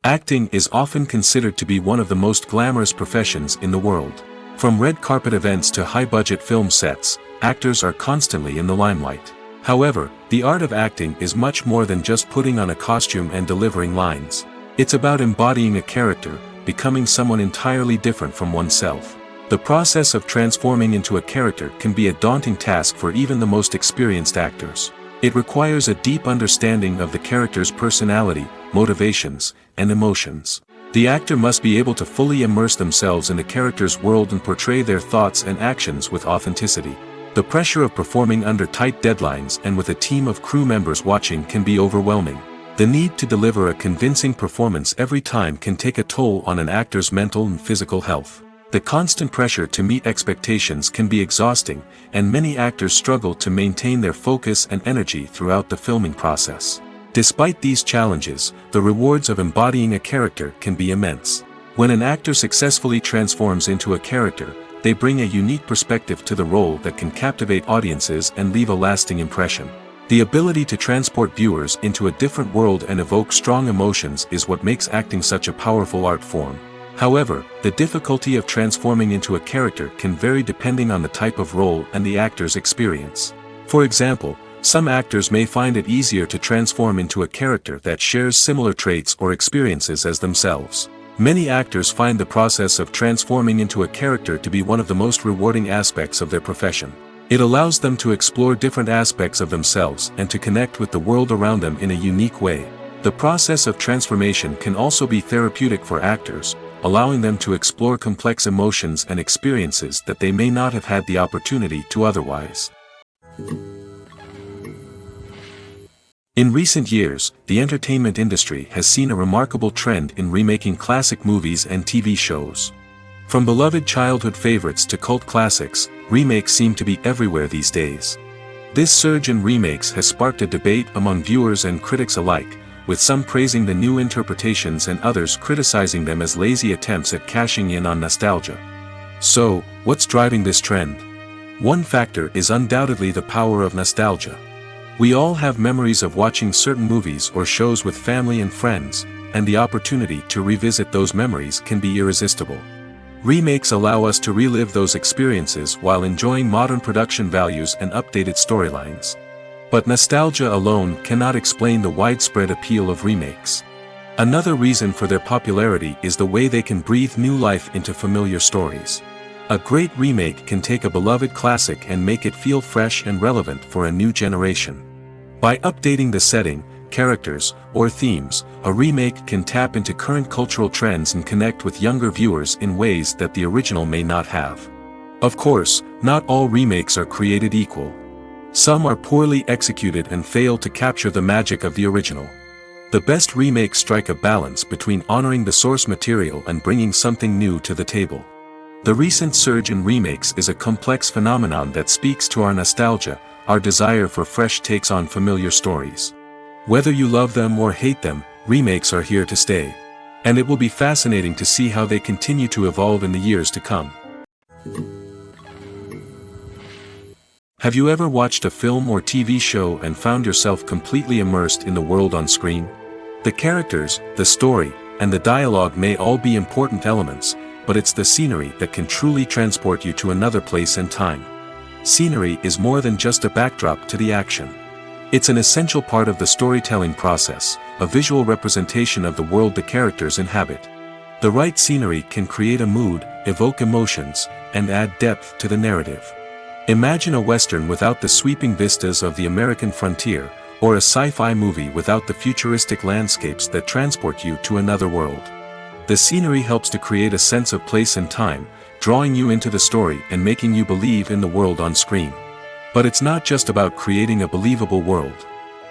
S1: Acting is often considered to be one of the most glamorous professions in the world. From red carpet events to high-budget film sets, actors are constantly in the limelight. However, the art of acting is much more than just putting on a costume and delivering lines. It's about embodying a character, becoming someone entirely different from oneself. The process of transforming into a character can be a daunting task for even the most experienced actors. It requires a deep understanding of the character's personality, motivations, and emotions. The actor must be able to fully immerse themselves in the character's world and portray their thoughts and actions with authenticity. The pressure of performing under tight deadlines and with a team of crew members watching can be overwhelming. The need to deliver a convincing performance every time can take a toll on an actor's mental and physical health. The constant pressure to meet expectations can be exhausting, and many actors struggle to maintain their focus and energy throughout the filming process. Despite these challenges, the rewards of embodying a character can be immense. When an actor successfully transforms into a character, they bring a unique perspective to the role that can captivate audiences and leave a lasting impression. The ability to transport viewers into a different world and evoke strong emotions is what makes acting such a powerful art form. However, the difficulty of transforming into a character can vary depending on the type of role and the actor's experience. For example, some actors may find it easier to transform into a character that shares similar traits or experiences as themselves. Many actors find the process of transforming into a character to be one of the most rewarding aspects of their profession. It allows them to explore different aspects of themselves and to connect with the world around them in a unique way. The process of transformation can also be therapeutic for actors, allowing them to explore complex emotions and experiences that they may not have had the opportunity to otherwise. In recent years, the entertainment industry has seen a remarkable trend in remaking classic movies and TV shows. From beloved childhood favorites to cult classics, remakes seem to be everywhere these days. This surge in remakes has sparked a debate among viewers and critics alike, with some praising the new interpretations and others criticizing them as lazy attempts at cashing in on nostalgia. So, what's driving this trend? One factor is undoubtedly the power of nostalgia. We all have memories of watching certain movies or shows with family and friends, and the opportunity to revisit those memories can be irresistible. Remakes allow us to relive those experiences while enjoying modern production values and updated storylines. But nostalgia alone cannot explain the widespread appeal of remakes. Another reason for their popularity is the way they can breathe new life into familiar stories. A great remake can take a beloved classic and make it feel fresh and relevant for a new generation. By updating the setting, characters, or themes, a remake can tap into current cultural trends and connect with younger viewers in ways that the original may not have. Of course, not all remakes are created equal. Some are poorly executed and fail to capture the magic of the original. The best remakes strike a balance between honoring the source material and bringing something new to the table. The recent surge in remakes is a complex phenomenon that speaks to our nostalgia, our desire for fresh takes on familiar stories. Whether you love them or hate them, remakes are here to stay. And it will be fascinating to see how they continue to evolve in the years to come. Have you ever watched a film or TV show and found yourself completely immersed in the world on screen? The characters, the story, and the dialogue may all be important elements, but it's the scenery that can truly transport you to another place and time. Scenery is more than just a backdrop to the action. It's an essential part of the storytelling process, a visual representation of the world the characters inhabit. The right scenery can create a mood, evoke emotions, and add depth to the narrative. Imagine a Western without the sweeping vistas of the American frontier, or a sci-fi movie without the futuristic landscapes that transport you to another world. The scenery helps to create a sense of place and time, drawing you into the story and making you believe in the world on screen. But it's not just about creating a believable world.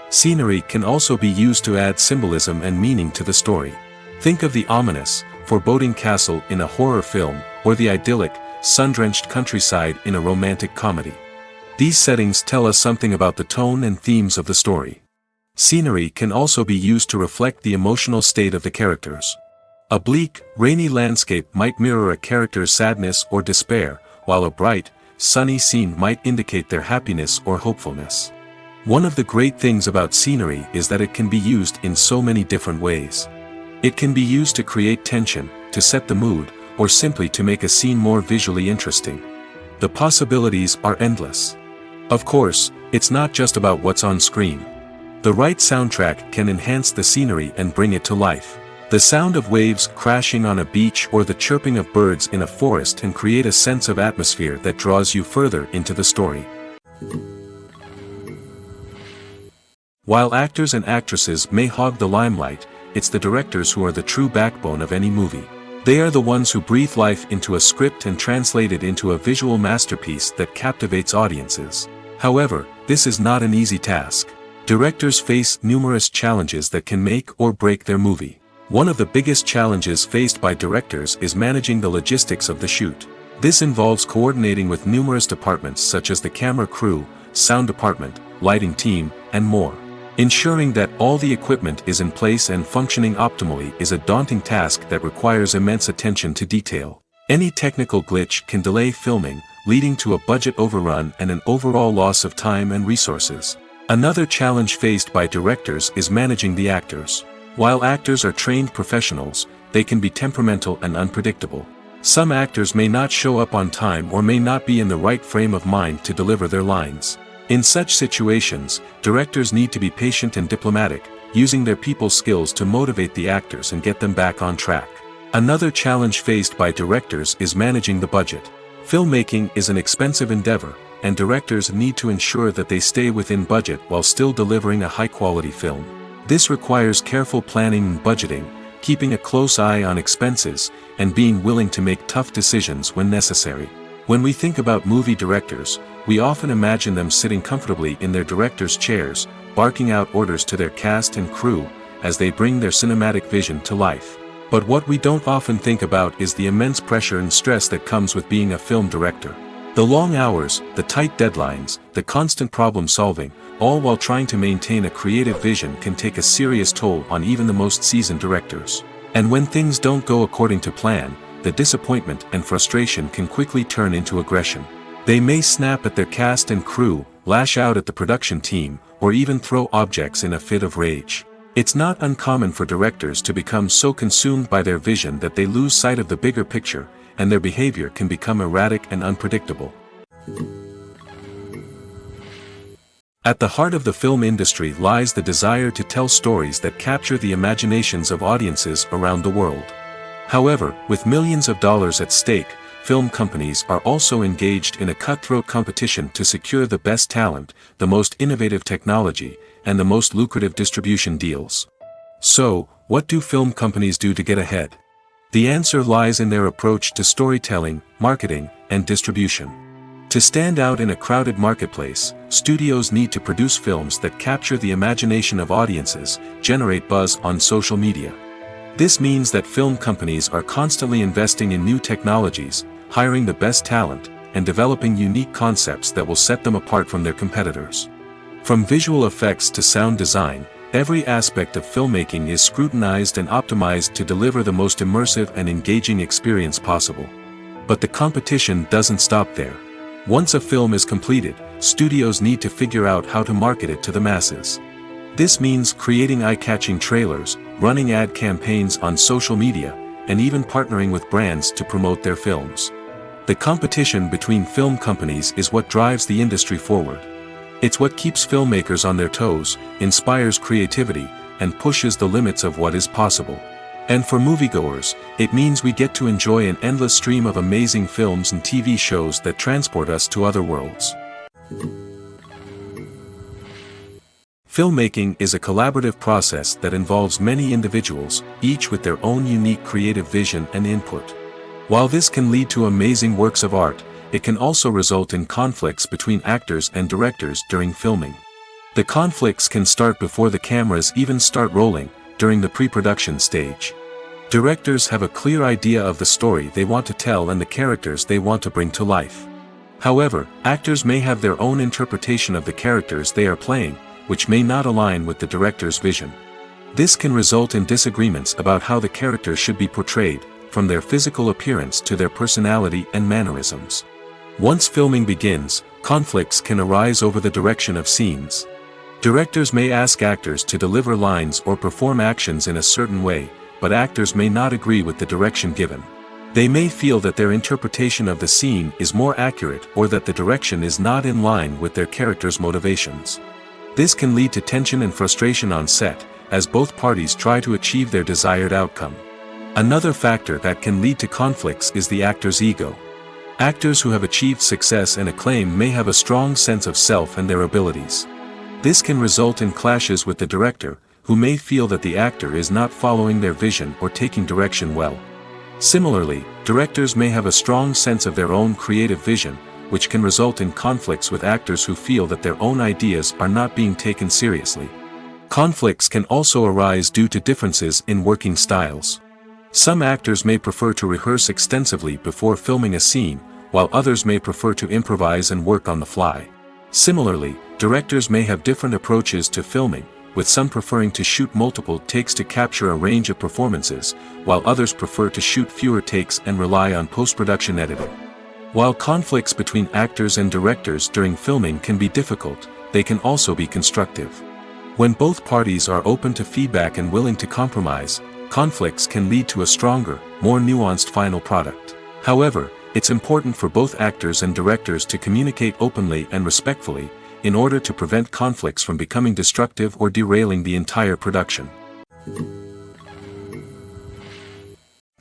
S1: Scenery can also be used to add symbolism and meaning to the story. Think of the ominous, foreboding castle in a horror film, or the idyllic, sun-drenched countryside in a romantic comedy. These settings tell us something about the tone and themes of the story. Scenery can also be used to reflect the emotional state of the characters. A bleak, rainy landscape might mirror a character's sadness or despair, while a bright, sunny scene might indicate their happiness or hopefulness. One of the great things about scenery is that it can be used in so many different ways. It can be used to create tension, to set the mood, or simply to make a scene more visually interesting. The possibilities are endless. Of course, it's not just about what's on screen. The right soundtrack can enhance the scenery and bring it to life. The sound of waves crashing on a beach or the chirping of birds in a forest can create a sense of atmosphere that draws you further into the story. While actors and actresses may hog the limelight, it's the directors who are the true backbone of any movie. They are the ones who breathe life into a script and translate it into a visual masterpiece that captivates audiences. However, this is not an easy task. Directors face numerous challenges that can make or break their movie. One of the biggest challenges faced by directors is managing the logistics of the shoot. This involves coordinating with numerous departments such as the camera crew, sound department, lighting team, and more. Ensuring that all the equipment is in place and functioning optimally is a daunting task that requires immense attention to detail. Any technical glitch can delay filming, leading to a budget overrun and an overall loss of time and resources. Another challenge faced by directors is managing the actors. While actors are trained professionals, they can be temperamental and unpredictable. Some actors may not show up on time or may not be in the right frame of mind to deliver their lines. In such situations, directors need to be patient and diplomatic, using their people skills to motivate the actors and get them back on track. Another challenge faced by directors is managing the budget. Filmmaking is an expensive endeavor, and directors need to ensure that they stay within budget while still delivering a high-quality film. This requires careful planning and budgeting, keeping a close eye on expenses, and being willing to make tough decisions when necessary. When we think about movie directors, we often imagine them sitting comfortably in their director's chairs, barking out orders to their cast and crew, as they bring their cinematic vision to life. But what we don't often think about is the immense pressure and stress that comes with being a film director. The long hours, the tight deadlines, the constant problem solving, all while trying to maintain a creative vision can take a serious toll on even the most seasoned directors. And when things don't go according to plan, the disappointment and frustration can quickly turn into aggression. They may snap at their cast and crew, lash out at the production team, or even throw objects in a fit of rage. It's not uncommon for directors to become so consumed by their vision that they lose sight of the bigger picture, and their behavior can become erratic and unpredictable. At the heart of the film industry lies the desire to tell stories that capture the imaginations of audiences around the world. However, with millions of dollars at stake, film companies are also engaged in a cutthroat competition to secure the best talent, the most innovative technology, and the most lucrative distribution deals. So, what do film companies do to get ahead? The answer lies in their approach to storytelling, marketing, and distribution. To stand out in a crowded marketplace, studios need to produce films that capture the imagination of audiences, generate buzz on social media. This means that film companies are constantly investing in new technologies, hiring the best talent, and developing unique concepts that will set them apart from their competitors. From visual effects to sound design, every aspect of filmmaking is scrutinized and optimized to deliver the most immersive and engaging experience possible. But the competition doesn't stop there. Once a film is completed, studios need to figure out how to market it to the masses. This means creating eye-catching trailers, running ad campaigns on social media, and even partnering with brands to promote their films. The competition between film companies is what drives the industry forward. It's what keeps filmmakers on their toes, inspires creativity, and pushes the limits of what is possible. And for moviegoers, it means we get to enjoy an endless stream of amazing films and TV shows that transport us to other worlds. Filmmaking is a collaborative process that involves many individuals, each with their own unique creative vision and input. While this can lead to amazing works of art, it can also result in conflicts between actors and directors during filming. The conflicts can start before the cameras even start rolling, during the pre-production stage. Directors have a clear idea of the story they want to tell and the characters they want to bring to life. However, actors may have their own interpretation of the characters they are playing, which may not align with the director's vision. This can result in disagreements about how the characters should be portrayed, from their physical appearance to their personality and mannerisms. Once filming begins, conflicts can arise over the direction of scenes. Directors may ask actors to deliver lines or perform actions in a certain way, but actors may not agree with the direction given. They may feel that their interpretation of the scene is more accurate or that the direction is not in line with their character's motivations. This can lead to tension and frustration on set, as both parties try to achieve their desired outcome. Another factor that can lead to conflicts is the actor's ego. Actors who have achieved success and acclaim may have a strong sense of self and their abilities. This can result in clashes with the director, who may feel that the actor is not following their vision or taking direction well. Similarly, directors may have a strong sense of their own creative vision, which can result in conflicts with actors who feel that their own ideas are not being taken seriously. Conflicts can also arise due to differences in working styles. Some actors may prefer to rehearse extensively before filming a scene, while others may prefer to improvise and work on the fly. Similarly, directors may have different approaches to filming, with some preferring to shoot multiple takes to capture a range of performances, while others prefer to shoot fewer takes and rely on post-production editing. While conflicts between actors and directors during filming can be difficult, they can also be constructive. When both parties are open to feedback and willing to compromise, conflicts can lead to a stronger, more nuanced final product. However, it's important for both actors and directors to communicate openly and respectfully, in order to prevent conflicts from becoming destructive or derailing the entire production.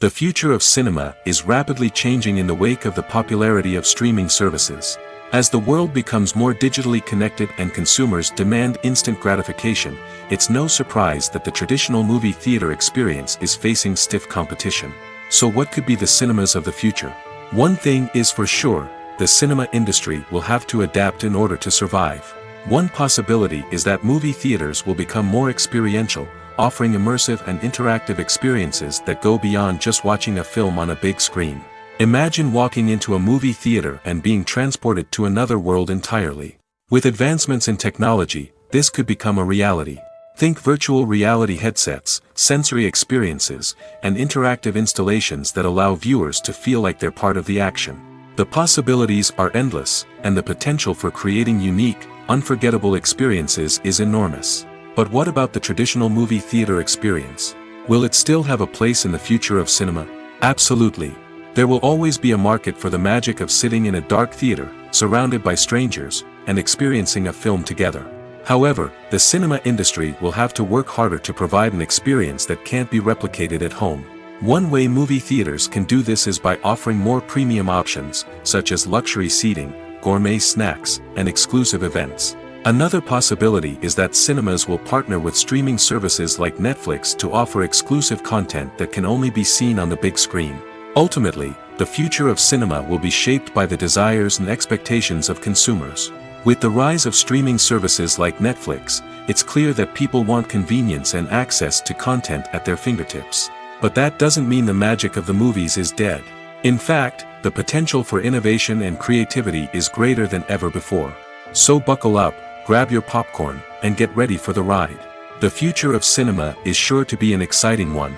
S1: The future of cinema is rapidly changing in the wake of the popularity of streaming services. As the world becomes more digitally connected and consumers demand instant gratification, it's no surprise that the traditional movie theater experience is facing stiff competition. So what could be the cinemas of the future? One thing is for sure, the cinema industry will have to adapt in order to survive. One possibility is that movie theaters will become more experiential, offering immersive and interactive experiences that go beyond just watching a film on a big screen. Imagine walking into a movie theater and being transported to another world entirely. With advancements in technology, this could become a reality. Think virtual reality headsets, sensory experiences, and interactive installations that allow viewers to feel like they're part of the action. The possibilities are endless, and the potential for creating unique, unforgettable experiences is enormous. But what about the traditional movie theater experience? Will it still have a place in the future of cinema? Absolutely. There will always be a market for the magic of sitting in a dark theater, surrounded by strangers, and experiencing a film together. However, the cinema industry will have to work harder to provide an experience that can't be replicated at home. One way movie theaters can do this is by offering more premium options, such as luxury seating, gourmet snacks, and exclusive events. Another possibility is that cinemas will partner with streaming services like Netflix to offer exclusive content that can only be seen on the big screen. Ultimately, the future of cinema will be shaped by the desires and expectations of consumers. With the rise of streaming services like Netflix, it's clear that people want convenience and access to content at their fingertips. But that doesn't mean the magic of the movies is dead. In fact, the potential for innovation and creativity is greater than ever before. So buckle up, grab your popcorn, and get ready for the ride. The future of cinema is sure to be an exciting one.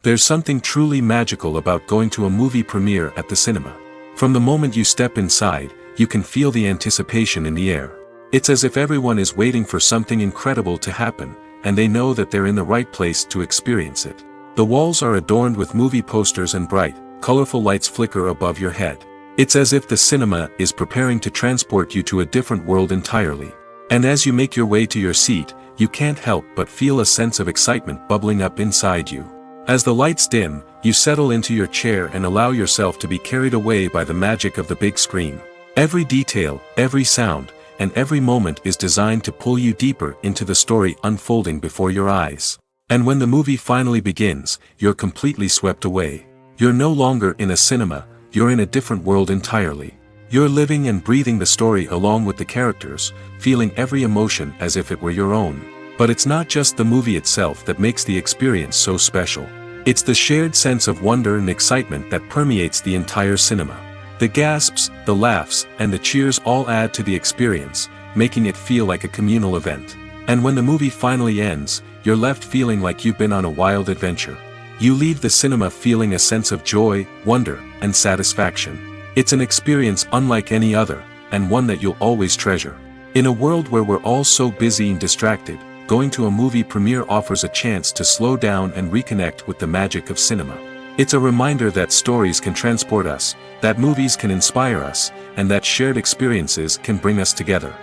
S1: There's something truly magical about going to a movie premiere at the cinema. From the moment you step inside, you can feel the anticipation in the air. It's as if everyone is waiting for something incredible to happen, and they know that they're in the right place to experience it. The walls are adorned with movie posters and bright, colorful lights flicker above your head. It's as if the cinema is preparing to transport you to a different world entirely. And as you make your way to your seat, you can't help but feel a sense of excitement bubbling up inside you. As the lights dim, you settle into your chair and allow yourself to be carried away by the magic of the big screen. Every detail, every sound, and every moment is designed to pull you deeper into the story unfolding before your eyes. And when the movie finally begins, you're completely swept away. You're no longer in a cinema, you're in a different world entirely. You're living and breathing the story along with the characters, feeling every emotion as if it were your own. But it's not just the movie itself that makes the experience so special. It's the shared sense of wonder and excitement that permeates the entire cinema. The gasps, the laughs, and the cheers all add to the experience, making it feel like a communal event. And when the movie finally ends, you're left feeling like you've been on a wild adventure. You leave the cinema feeling a sense of joy, wonder, and satisfaction. It's an experience unlike any other, and one that you'll always treasure. In a world where we're all so busy and distracted, going to a movie premiere offers a chance to slow down and reconnect with the magic of cinema. It's a reminder that stories can transport us, that movies can inspire us, and that shared experiences can bring us together.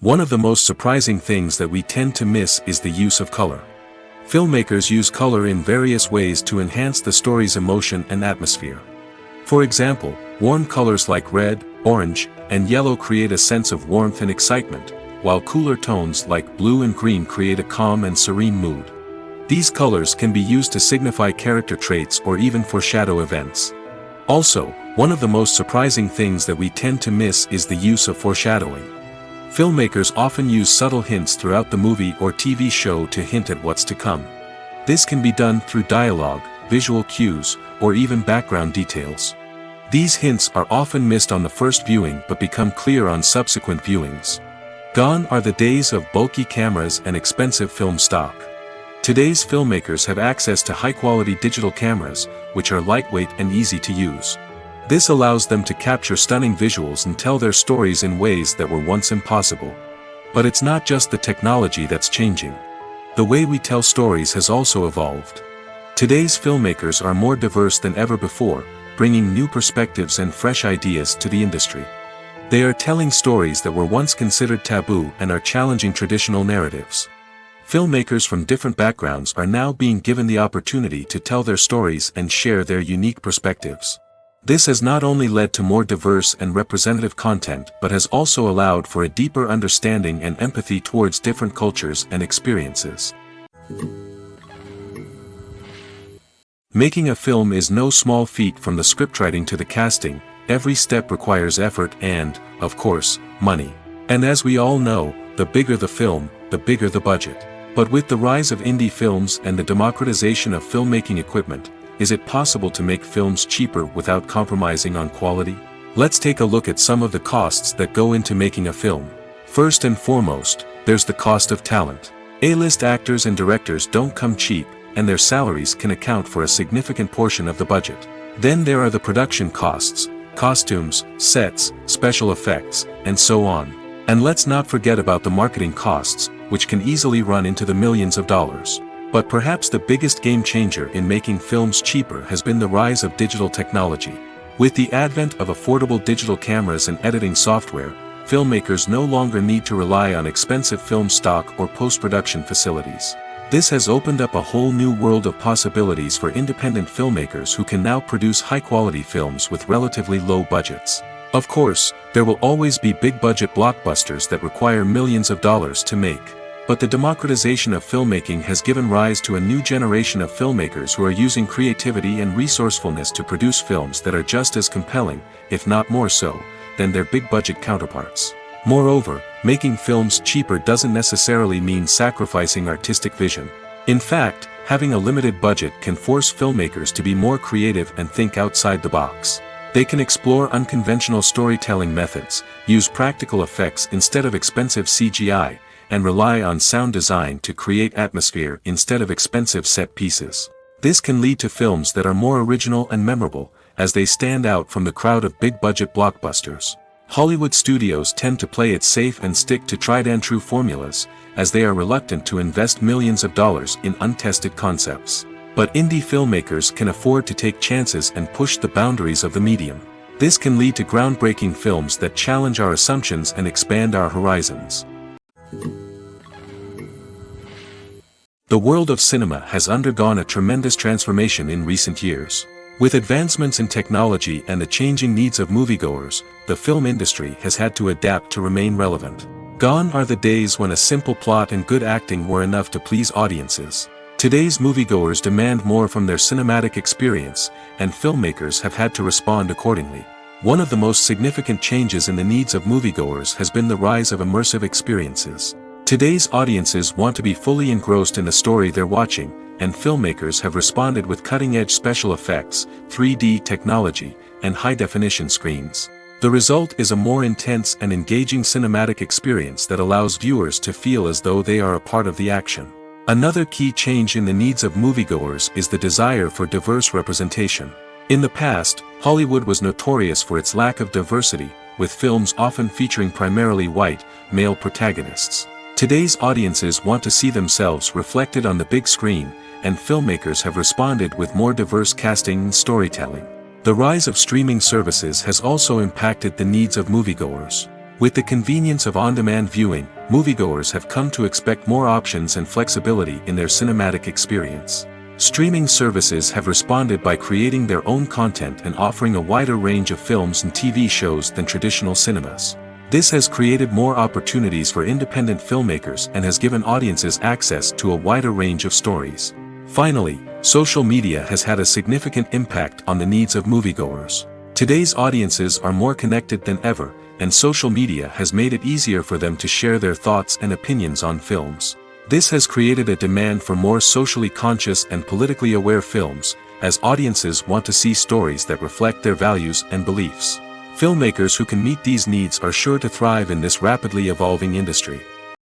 S1: One of the most surprising things that we tend to miss is the use of color. Filmmakers use color in various ways to enhance the story's emotion and atmosphere. For example, warm colors like red, orange, and yellow create a sense of warmth and excitement, while cooler tones like blue and green create a calm and serene mood. These colors can be used to signify character traits or even foreshadow events. Also, one of the most surprising things that we tend to miss is the use of foreshadowing. Filmmakers often use subtle hints throughout the movie or TV show to hint at what's to come. This can be done through dialogue, visual cues, or even background details. These hints are often missed on the first viewing but become clear on subsequent viewings. Gone are the days of bulky cameras and expensive film stock. Today's filmmakers have access to high-quality digital cameras, which are lightweight and easy to use. This allows them to capture stunning visuals and tell their stories in ways that were once impossible. But it's not just the technology that's changing. The way we tell stories has also evolved. Today's filmmakers are more diverse than ever before, bringing new perspectives and fresh ideas to the industry. They are telling stories that were once considered taboo and are challenging traditional narratives. Filmmakers from different backgrounds are now being given the opportunity to tell their stories and share their unique perspectives. This has not only led to more diverse and representative content but has also allowed for a deeper understanding and empathy towards different cultures and experiences. Making a film is no small feat. From the scriptwriting to the casting, every step requires effort and, of course, money. And as we all know, the bigger the film, the bigger the budget. But with the rise of indie films and the democratization of filmmaking equipment, is it possible to make films cheaper without compromising on quality? Let's take a look at some of the costs that go into making a film. First and foremost, there's the cost of talent. A-list actors and directors don't come cheap, and their salaries can account for a significant portion of the budget. Then there are the production costs, costumes, sets, special effects, and so on. And let's not forget about the marketing costs, which can easily run into the millions of dollars. But perhaps the biggest game changer in making films cheaper has been the rise of digital technology. With the advent of affordable digital cameras and editing software, filmmakers no longer need to rely on expensive film stock or post-production facilities. This has opened up a whole new world of possibilities for independent filmmakers who can now produce high-quality films with relatively low budgets. Of course, there will always be big-budget blockbusters that require millions of dollars to make. But the democratization of filmmaking has given rise to a new generation of filmmakers who are using creativity and resourcefulness to produce films that are just as compelling, if not more so, than their big-budget counterparts. Moreover, making films cheaper doesn't necessarily mean sacrificing artistic vision. In fact, having a limited budget can force filmmakers to be more creative and think outside the box. They can explore unconventional storytelling methods, use practical effects instead of expensive CGI, and rely on sound design to create atmosphere instead of expensive set pieces. This can lead to films that are more original and memorable, as they stand out from the crowd of big-budget blockbusters. Hollywood studios tend to play it safe and stick to tried-and-true formulas, as they are reluctant to invest millions of dollars in untested concepts. But indie filmmakers can afford to take chances and push the boundaries of the medium. This can lead to groundbreaking films that challenge our assumptions and expand our horizons. The world of cinema has undergone a tremendous transformation in recent years. With advancements in technology and the changing needs of moviegoers, the film industry has had to adapt to remain relevant. Gone are the days when a simple plot and good acting were enough to please audiences. Today's moviegoers demand more from their cinematic experience, and filmmakers have had to respond accordingly. One of the most significant changes in the needs of moviegoers has been the rise of immersive experiences. Today's audiences want to be fully engrossed in the story they're watching, and filmmakers have responded with cutting-edge special effects, 3D technology, and high-definition screens. The result is a more intense and engaging cinematic experience that allows viewers to feel as though they are a part of the action. Another key change in the needs of moviegoers is the desire for diverse representation. In the past, Hollywood was notorious for its lack of diversity, with films often featuring primarily white, male protagonists. Today's audiences want to see themselves reflected on the big screen, and filmmakers have responded with more diverse casting and storytelling. The rise of streaming services has also impacted the needs of moviegoers. With the convenience of on-demand viewing, moviegoers have come to expect more options and flexibility in their cinematic experience. Streaming services have responded by creating their own content and offering a wider range of films and TV shows than traditional cinemas. This has created more opportunities for independent filmmakers and has given audiences access to a wider range of stories. Finally, social media has had a significant impact on the needs of moviegoers. Today's audiences are more connected than ever, and social media has made it easier for them to share their thoughts and opinions on films. This has created a demand for more socially conscious and politically aware films, as audiences want to see stories that reflect their values and beliefs. Filmmakers who can meet these needs are sure to thrive in this rapidly evolving industry.